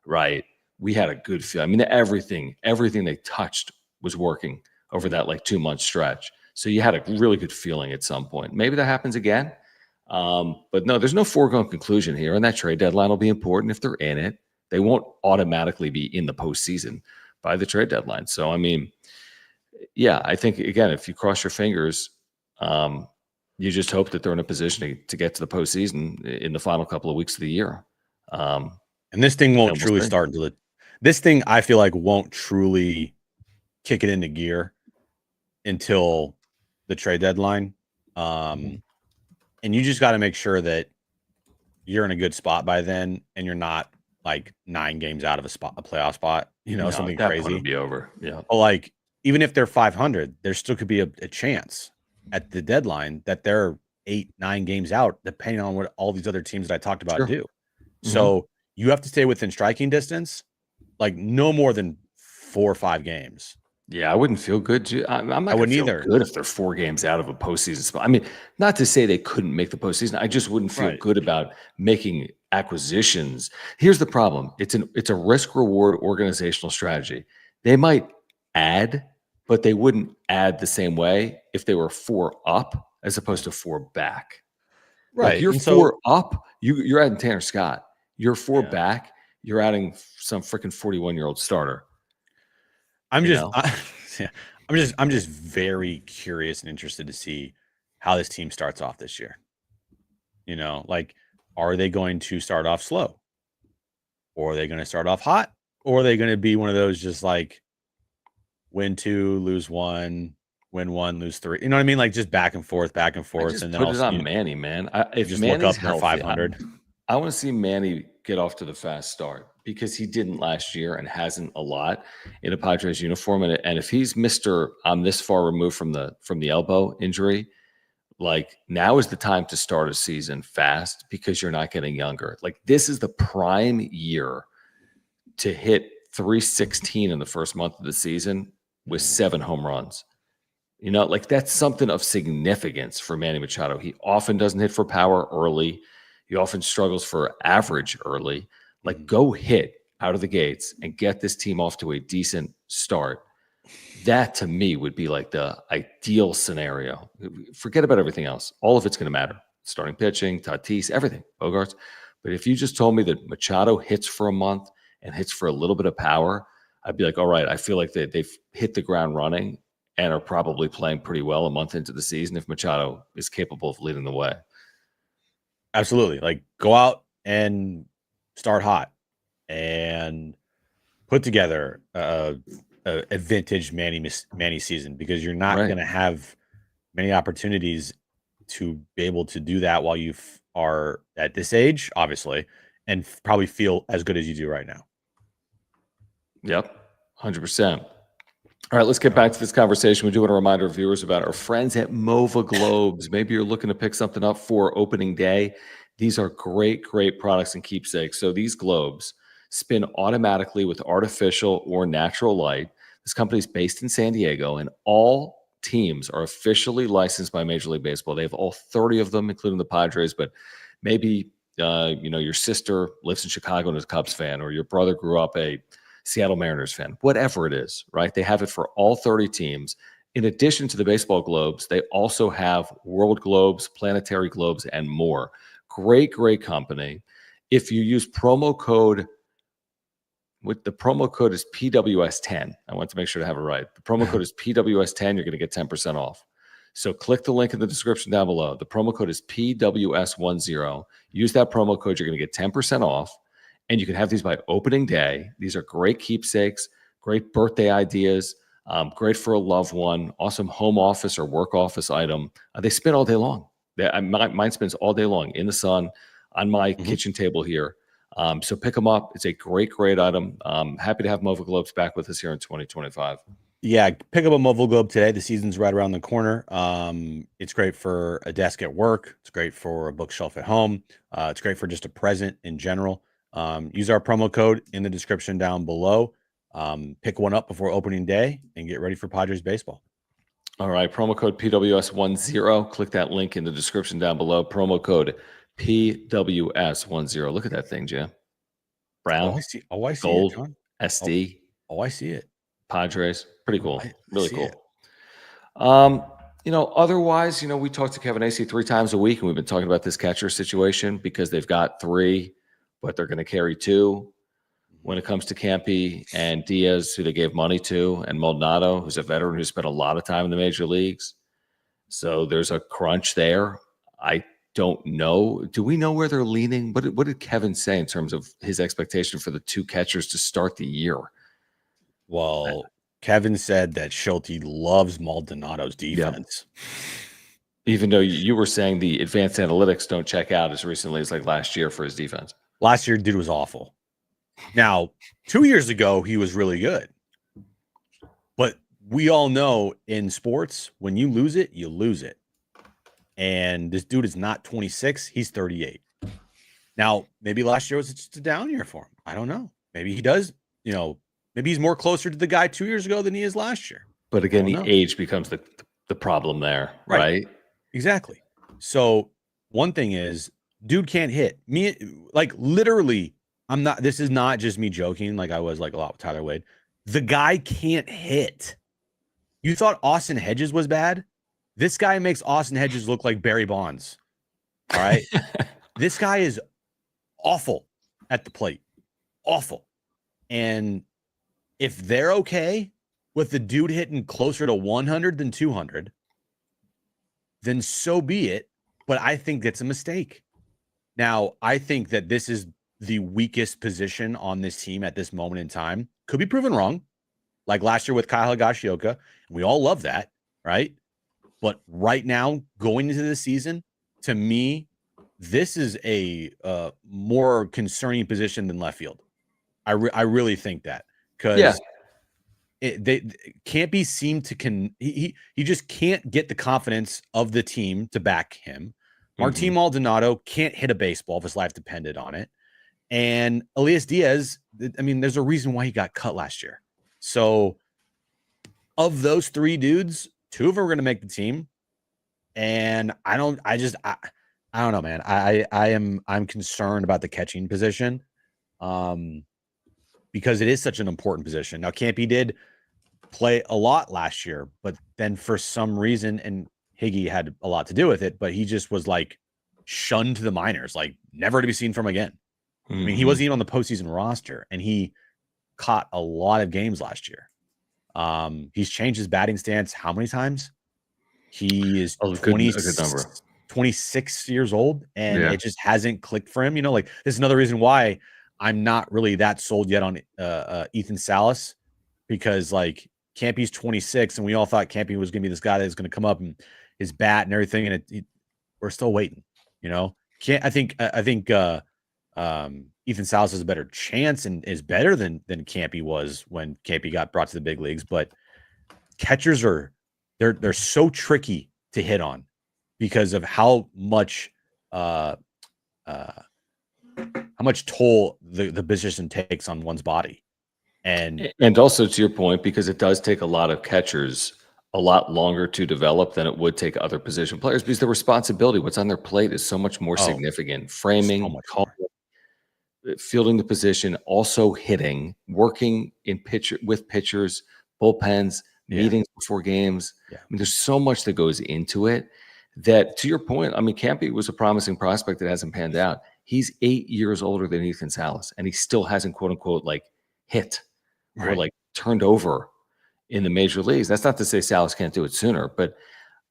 right? We had a good feel. I mean, everything they touched was working over that like 2-month stretch. So you had a really good feeling at some point. Maybe that happens again. But no, there's no foregone conclusion here. And that trade deadline will be important if they're in it. They won't automatically be in the postseason by the trade deadline. So, I mean, yeah, I think, again, if you cross your fingers, you just hope that they're in a position to get to the postseason in the final couple of weeks of the year. And this thing won't truly start until this thing, I feel like, won't truly kick it into gear until the trade deadline. And you just got to make sure that you're in a good spot by then and you're not like 9 games out of a playoff spot, No, something at that point crazy. it'll be over. Yeah. But like, even if they're 500, there still could be a chance at the deadline that they're 8-9 games out, depending on what all these other teams that I talked about do. So you have to stay within striking distance, like no more than 4 or 5 games. Yeah, I wouldn't feel good. I'm not going to feel either. good if they're 4 games out of a postseason spot. I mean, not to say they couldn't make the postseason. I just wouldn't feel good about making acquisitions. Here's the problem: it's a risk reward organizational strategy. They might add, but they wouldn't add the same way if they were 4 up as opposed to 4 back. Right. Like you're and 4 up, you're adding Tanner Scott. You're 4 Yeah. back, you're adding some freaking 41-year-old starter. I'm just very curious and interested to see how this team starts off this year. Like, are they going to start off slow? Or are they going to start off hot? Or are they going to be one of those just like win 2, lose 1, win 1, lose 3? You know what I mean? Like just back and forth, and then put it on Manny, man. If just Manny's look up healthy, 500. I want to see Manny get off to the fast start because he didn't last year and hasn't a lot in a Padres uniform. And if he's Mr. I'm this far removed from the elbow injury, like now is the time to start a season fast because you're not getting younger. Like this is the prime year to hit 316 in the first month of the season with 7 home runs. Like that's something of significance for Manny Machado. He often doesn't hit for power early. He often struggles for average early. Like go hit out of the gates and get this team off to a decent start. That to me would be like the ideal scenario. Forget about everything else. All of it's going to matter. Starting pitching, Tatis, everything, Bogarts. But if you just told me that Machado hits for a month and hits for a little bit of power, I'd be like, all right, I feel like they've hit the ground running and are probably playing pretty well a month into the season if Machado is capable of leading the way. Absolutely. Like go out and start hot and put together a vintage Manny season because you're not going to have many opportunities to be able to do that while you are at this age, obviously, and probably feel as good as you do right now. Yep, 100%. All right, let's get back to this conversation. We do want to remind our viewers about our friends at Mova Globes. Maybe you're looking to pick something up for opening day. These are great, great products and keepsakes. So these globes spin automatically with artificial or natural light. This company is based in San Diego, and all teams are officially licensed by Major League Baseball. They have all 30 of them, including the Padres, but maybe your sister lives in Chicago and is a Cubs fan, or your brother grew up a Seattle Mariners fan, whatever it is, right? They have it for all 30 teams. In addition to the baseball globes, they also have world globes, planetary globes, and more. Great, great company. If you use promo code, the promo code is PWS10. I want to make sure to have it right. The promo code is PWS10. You're going to get 10% off. So click the link in the description down below. The promo code is PWS10. Use that promo code. You're going to get 10% off. And you can have these by opening day. These are great keepsakes, great birthday ideas, great for a loved one, awesome home office or work office item. They spin all day long. Mine spins all day long in the sun on my kitchen table here. So pick them up. It's a great, great item. Happy to have Mova Globes back with us here in 2025. Yeah, pick up a Mobile Globe today. The season's right around the corner. It's great for a desk at work. It's great for a bookshelf at home. It's great for just a present in general. Use our promo code in the description down below. Pick one up before opening day and get ready for Padres baseball. All right, promo code PWS10. Click that link in the description down below. Promo code PWS10. Look at that thing, Jim. Brown. I see gold, it, John. SD. I see it. Padres. Pretty cool. Really cool. It. Otherwise, we talk to Kevin Acee 3 times a week, and we've been talking about this catcher situation because they've got 3, but they're going to carry 2 when it comes to Campy and Diaz, who they gave money to, and Maldonado, who's a veteran who spent a lot of time in the major leagues. So there's a crunch there. I don't know. Do we know where they're leaning? What did Kevin say in terms of his expectation for the 2 catchers to start the year? Well, Kevin said that Schulte loves Maldonado's defense. Even though you were saying the advanced analytics don't check out as recently as like last year for his defense. Last year, dude was awful. Now, 2 years ago, he was really good. But we all know in sports, when you lose it, you lose it. And this dude is not 26, he's 38. Now, maybe last year was just a down year for him. I don't know. Maybe he does, maybe he's more closer to the guy 2 years ago than he is last year. But again, the age becomes the problem there, right? Exactly. So one thing is, dude can't hit. Me, like literally, this is not just me joking like I was like a lot with Tyler Wade. The guy can't hit. You thought Austin Hedges was bad? This guy makes Austin Hedges look like Barry Bonds. All right. This guy is awful at the plate. Awful. And if they're okay with the dude hitting closer to 100 than 200, then so be it. But I think that's a mistake. Now, I think that this is the weakest position on this team at this moment in time. Could be proven wrong, like last year with Kyle Higashioka. And we all love that, right? But right now, going into the season, to me, this is a more concerning position than left field. I really think that, because they can't be seen to he just can't get the confidence of the team to back him. Martin Maldonado can't hit a baseball if his life depended on it. And Elias Diaz, I mean, there's a reason why he got cut last year. So of those three dudes, two of them are going to make the team. And I don't know, man. I'm concerned about the catching position. Because it is such an important position. Now, Campy did play a lot last year, but then for some reason, and Higgy had a lot to do with it, but he just was like shunned to the minors, like never to be seen from again. I mean, he wasn't even on the postseason roster, and he caught a lot of games last year. He's changed his batting stance how many times? He is 26 years old, and it just hasn't clicked for him. Like this is another reason why I'm not really that sold yet on Ethan Salas, because like Campy's 26, and we all thought Campy was going to be this guy that's going to come up and his bat and everything, and we're still waiting. I think Ethan Salas has a better chance and is better than Campy was when Campy got brought to the big leagues. But catchers they're so tricky to hit on because of how much toll the position takes on one's body. And also to your point, because it does take a lot of catchers a lot longer to develop than it would take other position players, because the responsibility, what's on their plate, is so much more significant. Framing, fielding the position, also hitting, working with pitchers, bullpens, meetings before games. I mean, there's so much that goes into it that, to your point, I mean, Campy was a promising prospect that hasn't panned out. He's 8 years older than Ethan Salas, and he still hasn't, quote unquote, like hit or like turned over in the major leagues. That's not to say Salas can't do it sooner, but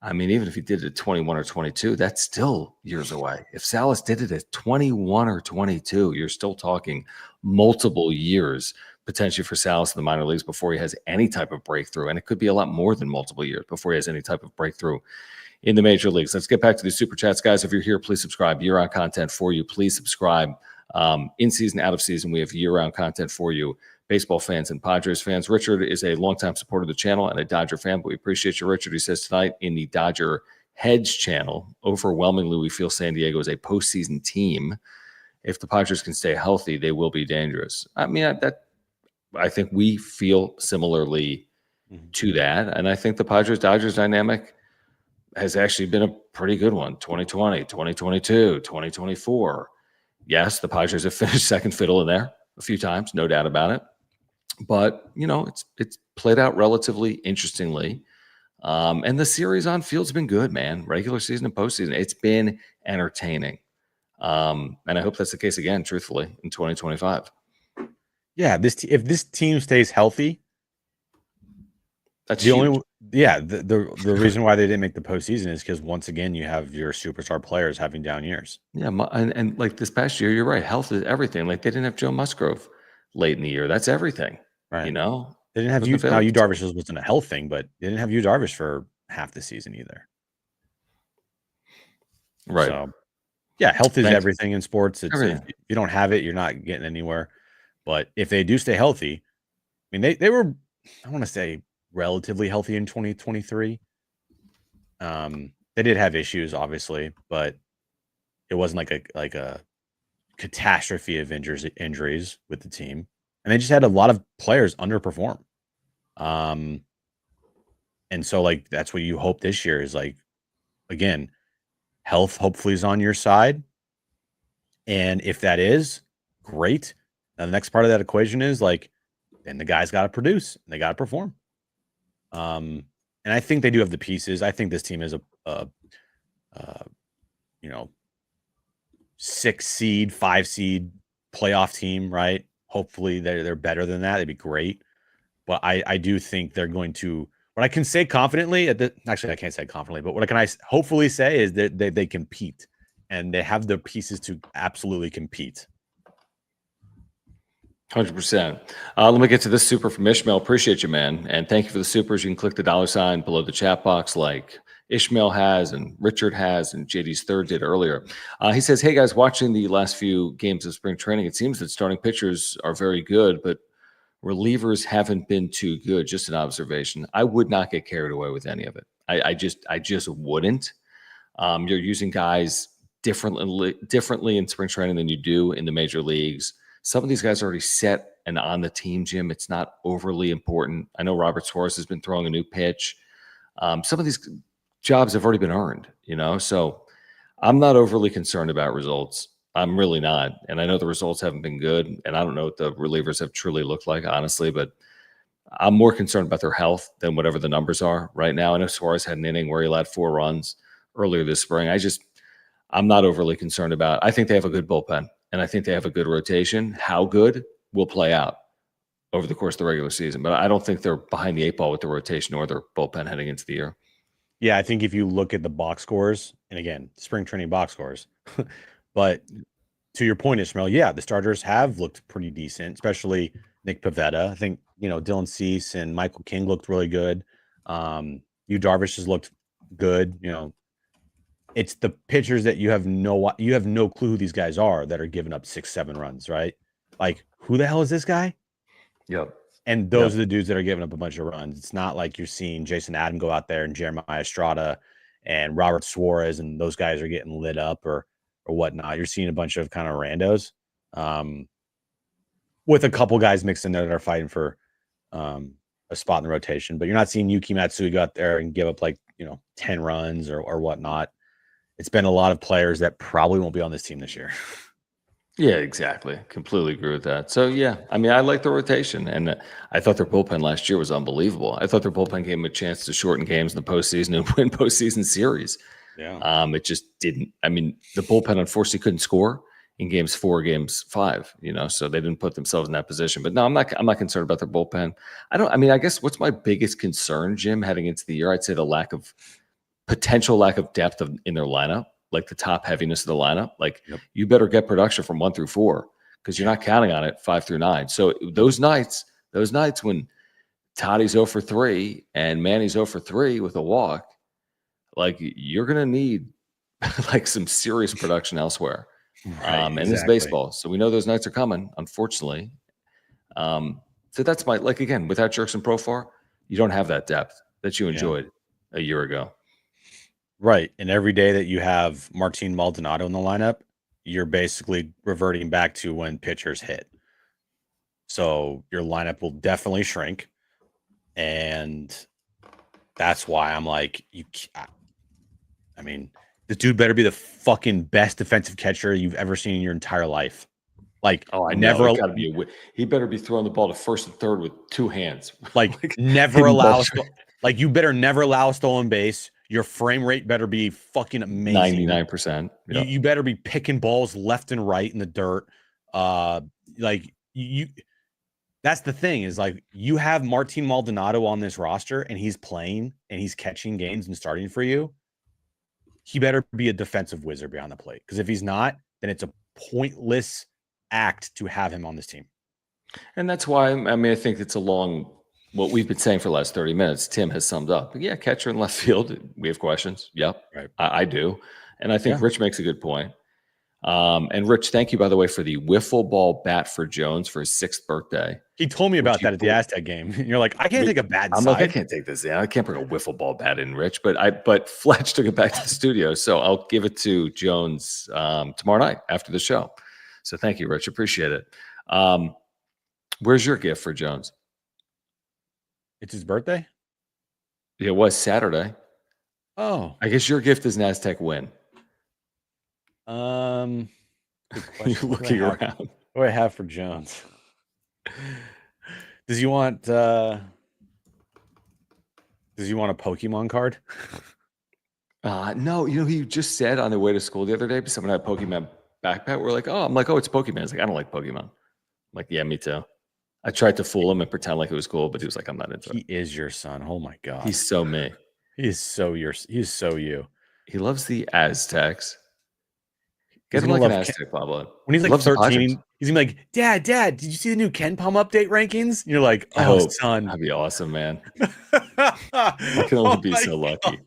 I mean, even if he did it at 21 or 22, that's still years away. If Salas did it at 21 or 22, you're still talking multiple years potentially for Salas in the minor leagues before he has any type of breakthrough. And it could be a lot more than multiple years before he has any type of breakthrough in the major leagues. Let's get back to the super chats, guys. If you're here, please subscribe. Year-round content for you. Please subscribe. In season, out of season, we have year-round content for you. Baseball fans and Padres fans. Richard is a longtime supporter of the channel and a Dodger fan, but we appreciate you, Richard. He says tonight in the Dodger Hedge channel, overwhelmingly we feel San Diego is a postseason team. If the Padres can stay healthy, they will be dangerous. I mean, I think we feel similarly to that, and I think the Padres-Dodgers dynamic has actually been a pretty good one. 2020, 2022, 2024. Yes, the Padres have finished second fiddle in there a few times, no doubt about it. But, it's played out relatively interestingly. And the series on field's been good, man. Regular season and postseason. It's been entertaining. And I hope that's the case again, truthfully, in 2025. Yeah, if this team stays healthy, that's the huge. The reason why they didn't make the postseason is because once again you have your superstar players having down years. Yeah, and like this past year, you're right. Health is everything. Like they didn't have Joe Musgrove late in the year. That's everything. Right. They didn't have Wasn't you. Now, available. you Darvish wasn't a health thing, but they didn't have you Darvish for half the season either. Right. So, yeah, health is Thanks. everything in sports. It's if Everything. you don't have it, you're not getting anywhere. But if they do stay healthy, I mean, they were, I want to say, relatively healthy in 2023. They did have issues, obviously, but it wasn't like a catastrophe of injuries with the team, and they just had a lot of players underperform. And so like that's what you hope this year is like. Again, health hopefully is on your side, and if that is great, now the next part of that equation is like then the guys got to produce and they got to perform. And I think they do have the pieces. I think this team is a you know 6 seed, 5 seed playoff team, right? Hopefully they're better than that. They'd be great. But I do think they're going to. What I can say confidently actually I can't say confidently, but what can I hopefully say is that they compete and they have the pieces to absolutely compete. 100%. Let me get to this super from Ishmael. Appreciate you, man. And thank you for the supers. You can click the $ below the chat box like Ishmael has and Richard has and JD's third did earlier. He says, hey, guys, watching the last few games of spring training, it seems that starting pitchers are very good, but relievers haven't been too good. Just an observation. I would not get carried away with any of it. I just wouldn't. You're using guys differently in spring training than you do in the major leagues. Some of these guys are already set and on the team, Jim. It's not overly important. I know Robert Suarez has been throwing a new pitch. Some of these jobs have already been earned, so I'm not overly concerned about results. I'm really not. And I know the results haven't been good, and I don't know what the relievers have truly looked like, honestly, but I'm more concerned about their health than whatever the numbers are right now. I know Suarez had an inning where he allowed 4 runs earlier this spring. I'm not overly concerned about. I think they have a good bullpen, and I think they have a good rotation. How good will play out over the course of the regular season, but I don't think they're behind the 8 ball with the rotation or their bullpen heading into the year. Yeah, I think if you look at the box scores, and again, spring training box scores, but to your point, Ishmael, yeah, the starters have looked pretty decent, especially Nick Pivetta. I think, Dylan Cease and Michael King looked really good. Yu Darvish has looked good. It's the pitchers that you have no clue who these guys are that are giving up 6-7 runs, right? Like, who the hell is this guy? Yep. And those are the dudes that are giving up a bunch of runs. It's not like you're seeing Jason Adam go out there and Jeremiah Estrada and Robert Suarez and those guys are getting lit up or whatnot. You're seeing a bunch of kind of randos with a couple guys mixed in there that are fighting for a spot in the rotation. But you're not seeing Yuki Matsui go out there and give up 10 runs or whatnot. It's been a lot of players that probably won't be on this team this year. Yeah, exactly. Completely agree with that. So, yeah, I mean, I like the rotation, and I thought their bullpen last year was unbelievable. I thought their bullpen gave them a chance to shorten games in the postseason and win postseason series. Yeah. It just didn't. I mean, the bullpen unfortunately couldn't score in games 4, games 5. So they didn't put themselves in that position. But no, I'm not concerned about their bullpen. I guess what's my biggest concern, Jim, heading into the year? I'd say the potential lack of depth in their lineup. Like the top heaviness of the lineup. You better get production from 1 through 4 because you're not counting on it 5 through 9. So those nights when Toddy's 0 for 3 and Manny's 0 for 3 with a walk, you're going to need some serious production elsewhere. Right, in this baseball. So we know those nights are coming, unfortunately. So that's again, without Jerks and Profar, you don't have that depth that you enjoyed a year ago. Right. And every day that you have Martin Maldonado in the lineup, you're basically reverting back to when pitchers hit. So your lineup will definitely shrink. And that's why I'm like, this dude better be the fucking best defensive catcher you've ever seen in your entire life. I know. He better be throwing the ball to first and third with 2 hands. Never allow you better never allow a stolen base. Your frame rate better be fucking amazing. 99%. Yep. You better be picking balls left and right in the dirt. That's the thing is you have Martin Maldonado on this roster and he's playing and he's catching games and starting for you. He better be a defensive wizard behind the plate. Because if he's not, then it's a pointless act to have him on this team. And that's why, I think it's a long what we've been saying for the last 30 minutes, Tim has summed up. Yeah, catcher in left field. We have questions. Yep, Right. I do. And I think Yeah. Rich makes a good point. And Rich, thank you, by the way, for the wiffle ball bat for Jones for his 6th birthday. He told me about that at the Aztec game. And you're like, I can't take a bat inside. I'm like, I can't take this in. I can't bring a wiffle ball bat in, Rich. But Fletch took it back to the studio. So I'll give it to Jones tomorrow night after the show. So thank you, Rich. Appreciate it. Where's your gift for Jones? It's his birthday? It was Saturday. Oh. I guess your gift is an Aztec win. You're looking around. What do I have for Jones? Does he want a Pokemon card? No, he just said on the way to school the other day, someone had a Pokemon backpack. We're like, I'm like, oh, it's Pokemon. He's like, I don't like Pokemon. I'm like, yeah, me too. I tried to fool him and pretend like it was cool, but he was like, I'm not into it. He is your son. Oh my God. He's so me. He is so you. He loves the Aztecs. Get him like an Aztec bobblehead. When he's like 13, he's gonna be like, Dad, did you see the new Ken Palm update rankings? And you're like, oh, son. That'd be awesome, man. I can only be so lucky.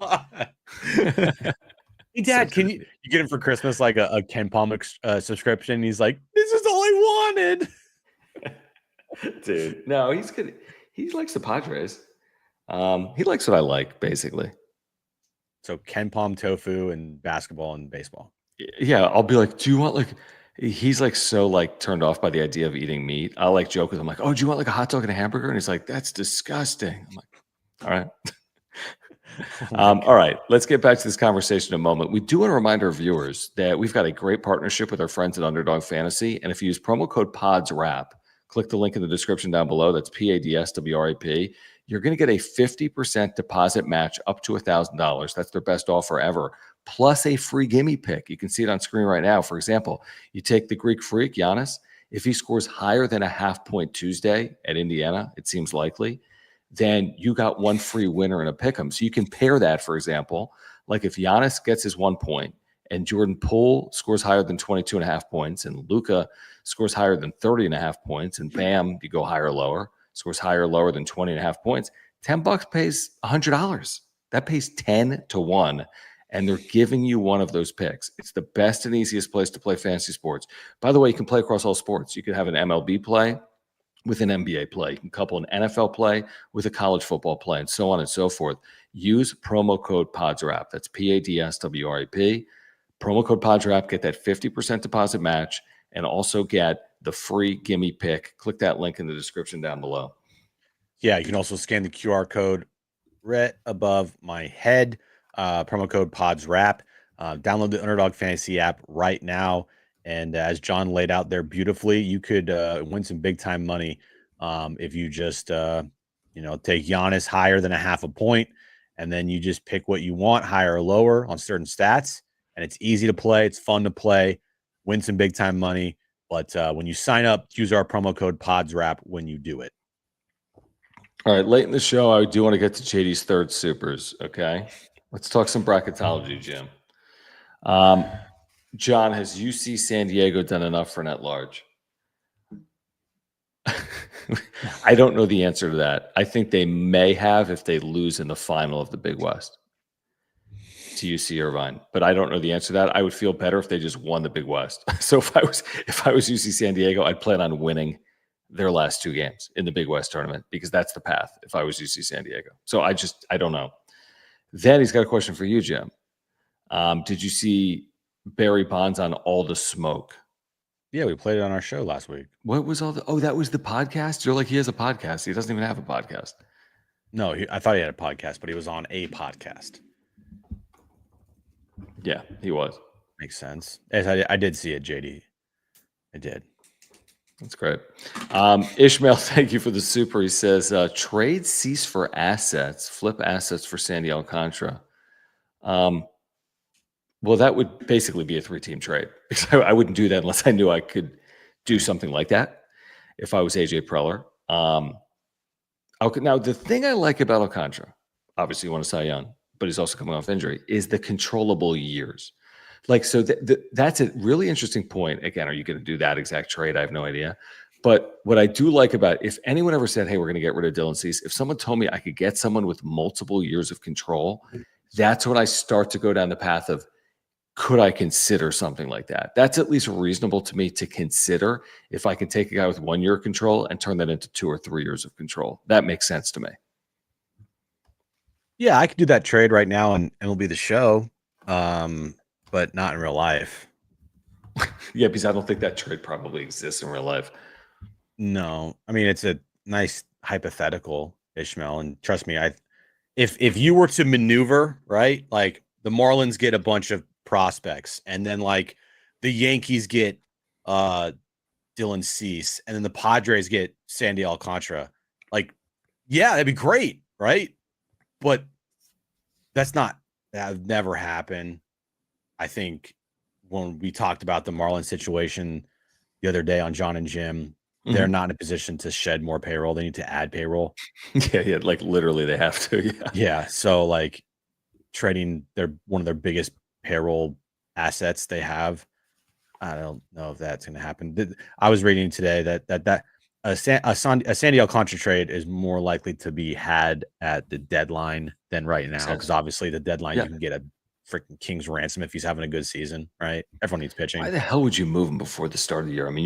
Hey, Dad, can you get him for Christmas like a Ken Palm subscription? And he's like, this is all I wanted. Dude, no, he's good. He likes the Padres. He likes what I like, basically. So Ken Palm tofu and basketball and baseball. Yeah, I'll be like, do you want like? He's like so like turned off by the idea of eating meat. I'll like joke with him like, oh, do you want like a hot dog and a hamburger? And he's like, that's disgusting. I'm like, all right. All right, let's get back to this conversation in a moment. We do want to remind our viewers that we've got a great partnership with our friends at Underdog Fantasy. And if you use promo code PODSWRAP, click the link in the description down below. That's PADSWRAP. You're going to get a 50% deposit match up to $1,000. That's their best offer ever. Plus a free gimme pick. You can see it on screen right now. For example, you take the Greek Freak, Giannis. If he scores higher than a half-point Tuesday at Indiana, it seems likely, then you got one free winner in a pick'em. So you can pair that, for example, like if Giannis gets his 1 point and Jordan Poole scores higher than 22.5 points and Luka scores higher than 30.5 points and bam, you go higher or lower, scores higher or lower than 20.5 points, $10 pays $100. That pays 10 to 1. And they're giving you one of those picks. It's the best and easiest place to play fantasy sports. By the way, you can play across all sports. You can have an MLB play with an NBA play. You can couple an NFL play with a college football play and so on and so forth. Use promo code PODSWRAP. That's PADSWRAP. Promo code PODSWRAP. Get that 50% deposit match and also get the free gimme pick. Click that link in the description down below. Yeah, you can also scan the QR code right above my head. Promo code PODSWRAP. Download the Underdog Fantasy app right now. And as John laid out there beautifully, you could win some big time money if you just, take Giannis higher than a half a point. And then you just pick what you want, higher or lower on certain stats. And it's easy to play. It's fun to play. Win some big time money. But when you sign up, use our promo code PODSWRAP when you do it. All right. Late in the show, I do want to get to JD's third supers. Okay. Let's talk some bracketology, Jim. John, has UC San Diego done enough for net large? I don't know the answer to that. I think they may have if they lose in the final of the Big West to UC Irvine, but I don't know the answer to that. I would feel better if they just won the Big West. So if I was UC San Diego, I'd plan on winning their last 2 games in the Big West tournament because that's the path if I was UC San Diego. So I don't know. Then he's got a question for you, Jim. Did you see Barry Bonds on All the Smoke? Yeah, we played it on our show last week. What was all the? Oh, that was the podcast? You're like, he has a podcast. He doesn't even have a podcast. No, I thought he had a podcast, but he was on a podcast. Yeah, he was. Makes sense. I did see it, JD. I did. That's great. Ishmael, thank you for the super. He says, trade cease for assets, flip assets for Sandy Alcantara. Well, that would basically be a 3-team trade. I wouldn't do that unless I knew I could do something like that if I was AJ Preller. Now, the thing I like about Alcantara, obviously you want to Cy Young, but he's also coming off injury, is the controllable years. Like, so that's a really interesting point. Again, are you going to do that exact trade? I have no idea. But what I do like about if anyone ever said, hey, we're going to get rid of Dylan Cease, if someone told me I could get someone with multiple years of control, that's when I start to go down the path of, could I consider something like that? That's at least reasonable to me to consider if I can take a guy with 1 year of control and turn that into 2 or 3 years of control. That makes sense to me. Yeah, I could do that trade right now and it'll be the show, but not in real life. Yeah, because I don't think that trade probably exists in real life. No, I mean, it's a nice hypothetical, Ishmael, and trust me, if you were to maneuver, right, like the Marlins get a bunch of prospects and then like the Yankees get Dylan Cease and then the Padres get Sandy Alcantara, like, yeah, that'd be great, right? But that would never happen. I think when we talked about the Marlins situation the other day on John and Jim, they're not in a position to shed more payroll. They need to add payroll. Yeah, like literally they have to. Yeah. Yeah. So like trading one of their biggest payroll assets they have. I don't know if that's going to happen. I was reading today that a Sandy Alcantara trade is more likely to be had at the deadline than right now, because obviously the deadline you can get a freaking king's ransom if he's having a good season, right? Everyone needs pitching. Why the hell would you move him before the start of the year? I mean,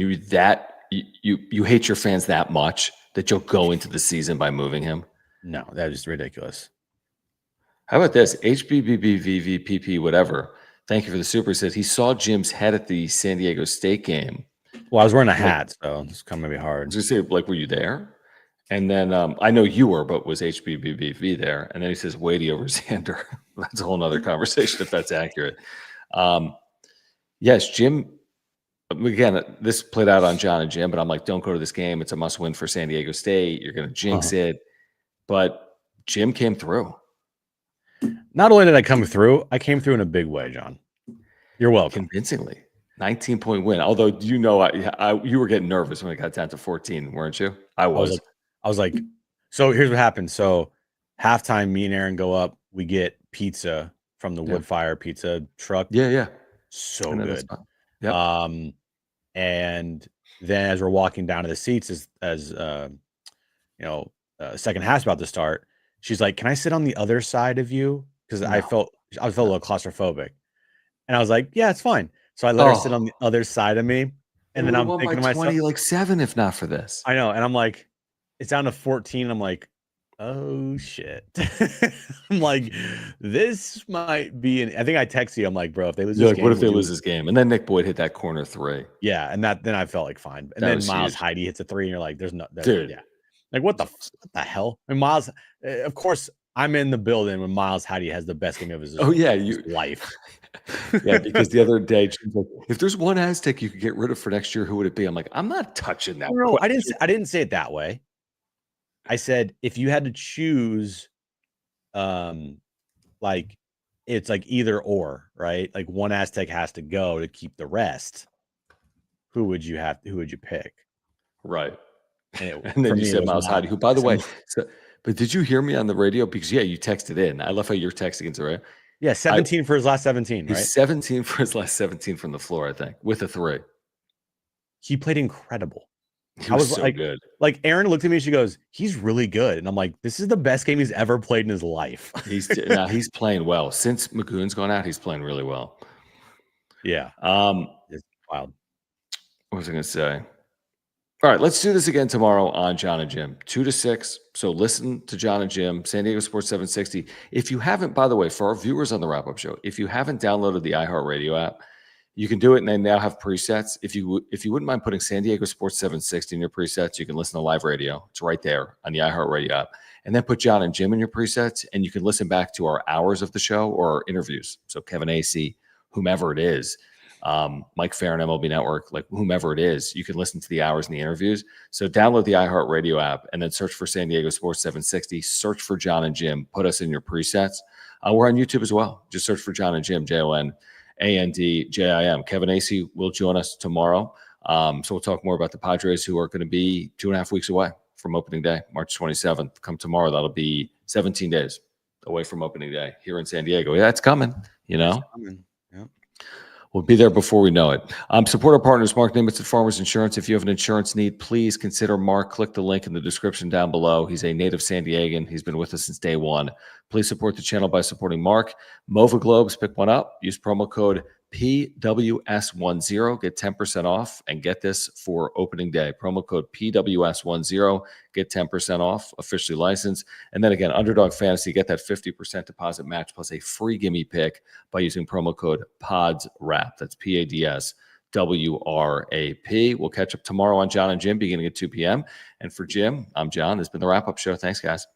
you hate your fans that much that you'll go into the season by moving him? No, that is ridiculous. How about this? HBBBVVPP, whatever. Thank you for the super. Said he saw Jim's head at the San Diego State game. Well, I was wearing a hat, so it's kind of maybe hard. I was going to say, like, were you there? And then I know you were, but was HBBBV there? And then he says, weighty over Xander. That's a whole nother conversation if that's accurate. Yes, Jim. Again, this played out on John and Jim, but I'm like, don't go to this game. It's a must win for San Diego State. You're going to jinx it. But Jim came through. Not only did I come through, I came through in a big way, John. You're welcome. Convincingly. 19-point win. Although, you know, you were getting nervous when it got down to 14, weren't you? I was like, so here's what happened. So halftime, me and Aaron go up. We get pizza from the wood fire pizza truck. Yeah. So good. Yep. And then as we're walking down to the seats, second half's about to start, she's like, "Can I sit on the other side of you?" Because I felt a little claustrophobic, and I was like, "Yeah, it's fine." So I let her sit on the other side of me, and then I'm thinking to myself, 20, like 7, if not for this. I know, and I'm like, it's down to 14. I'm like, oh shit. I'm like, this might be I think I text you. I'm like, bro, if they lose this game, what if they lose this game? And then Nick Boyd hit that corner 3. Yeah, and then I felt like fine. And then Miles Heidi hits a 3, and you're like, there's no dude. Yeah. Like what the hell? And Miles, of course, I'm in the building when Miles Heidi has the best game of his life. Yeah, because the other day, like, if there's one Aztec you could get rid of for next year, who would it be? I'm like, I'm not touching that. No, I didn't say it that way. I said if you had to choose, like it's like either or, right? Like one Aztec has to go to keep the rest. Who would you pick? Right. And then you said Miles Heidi, who, by the way, but did you hear me on the radio? Because you texted in. I love how you're texting into the radio. Yeah, 17 for his last 17, right? He's 17 for his last 17 from the floor, I think, with a 3. He played incredible. He was so good. Like Aaron looked at me and she goes, "He's really good." And I'm like, this is the best game he's ever played in his life. He's playing well. Since Magoon's gone out, he's playing really well. Yeah. It's wild. What was I going to say? All right, let's do this again tomorrow on John and Jim, 2 to 6. So listen to John and Jim, San Diego Sports 760. If you haven't, by the way, for our viewers on the wrap-up show, if you haven't downloaded the iHeartRadio app, you can do it, and they now have presets. If you wouldn't mind putting San Diego Sports 760 in your presets, you can listen to live radio. It's right there on the iHeartRadio app. And then put John and Jim in your presets, and you can listen back to our hours of the show or our interviews. So Kevin Acee, whomever it is, Mike Farron, MLB Network, like whomever it is, you can listen to the hours and the interviews. So download the iHeartRadio app and then search for San Diego Sports 760. Search for John and Jim. Put us in your presets. We're on YouTube as well. Just search for John and Jim, JONANDJIM. Kevin Acee will join us tomorrow. So we'll talk more about the Padres, who are going to be 2.5 weeks away from opening day, March 27th. Come tomorrow, that'll be 17 days away from opening day here in San Diego. Yeah, it's coming, you know. It's coming. Yeah. We'll be there before we know it. Support our partners, Mark Nimitz at Farmers Insurance. If you have an insurance need, please consider Mark. Click the link in the description down below. He's a native San Diegan. He's been with us since day one. Please support the channel by supporting Mark. Mova Globes, pick one up. Use promo code PWS10. Get 10% off, and get this for opening day. Promo code PWS10. Get 10% off, officially licensed. And then again, Underdog Fantasy, get that 50% deposit match plus a free gimme pick by using promo code PODSWRAP. That's PADSWRAP. We'll catch up tomorrow on John and Jim beginning at 2 p.m. And for Jim, I'm John. This has been the wrap-up show. Thanks, guys.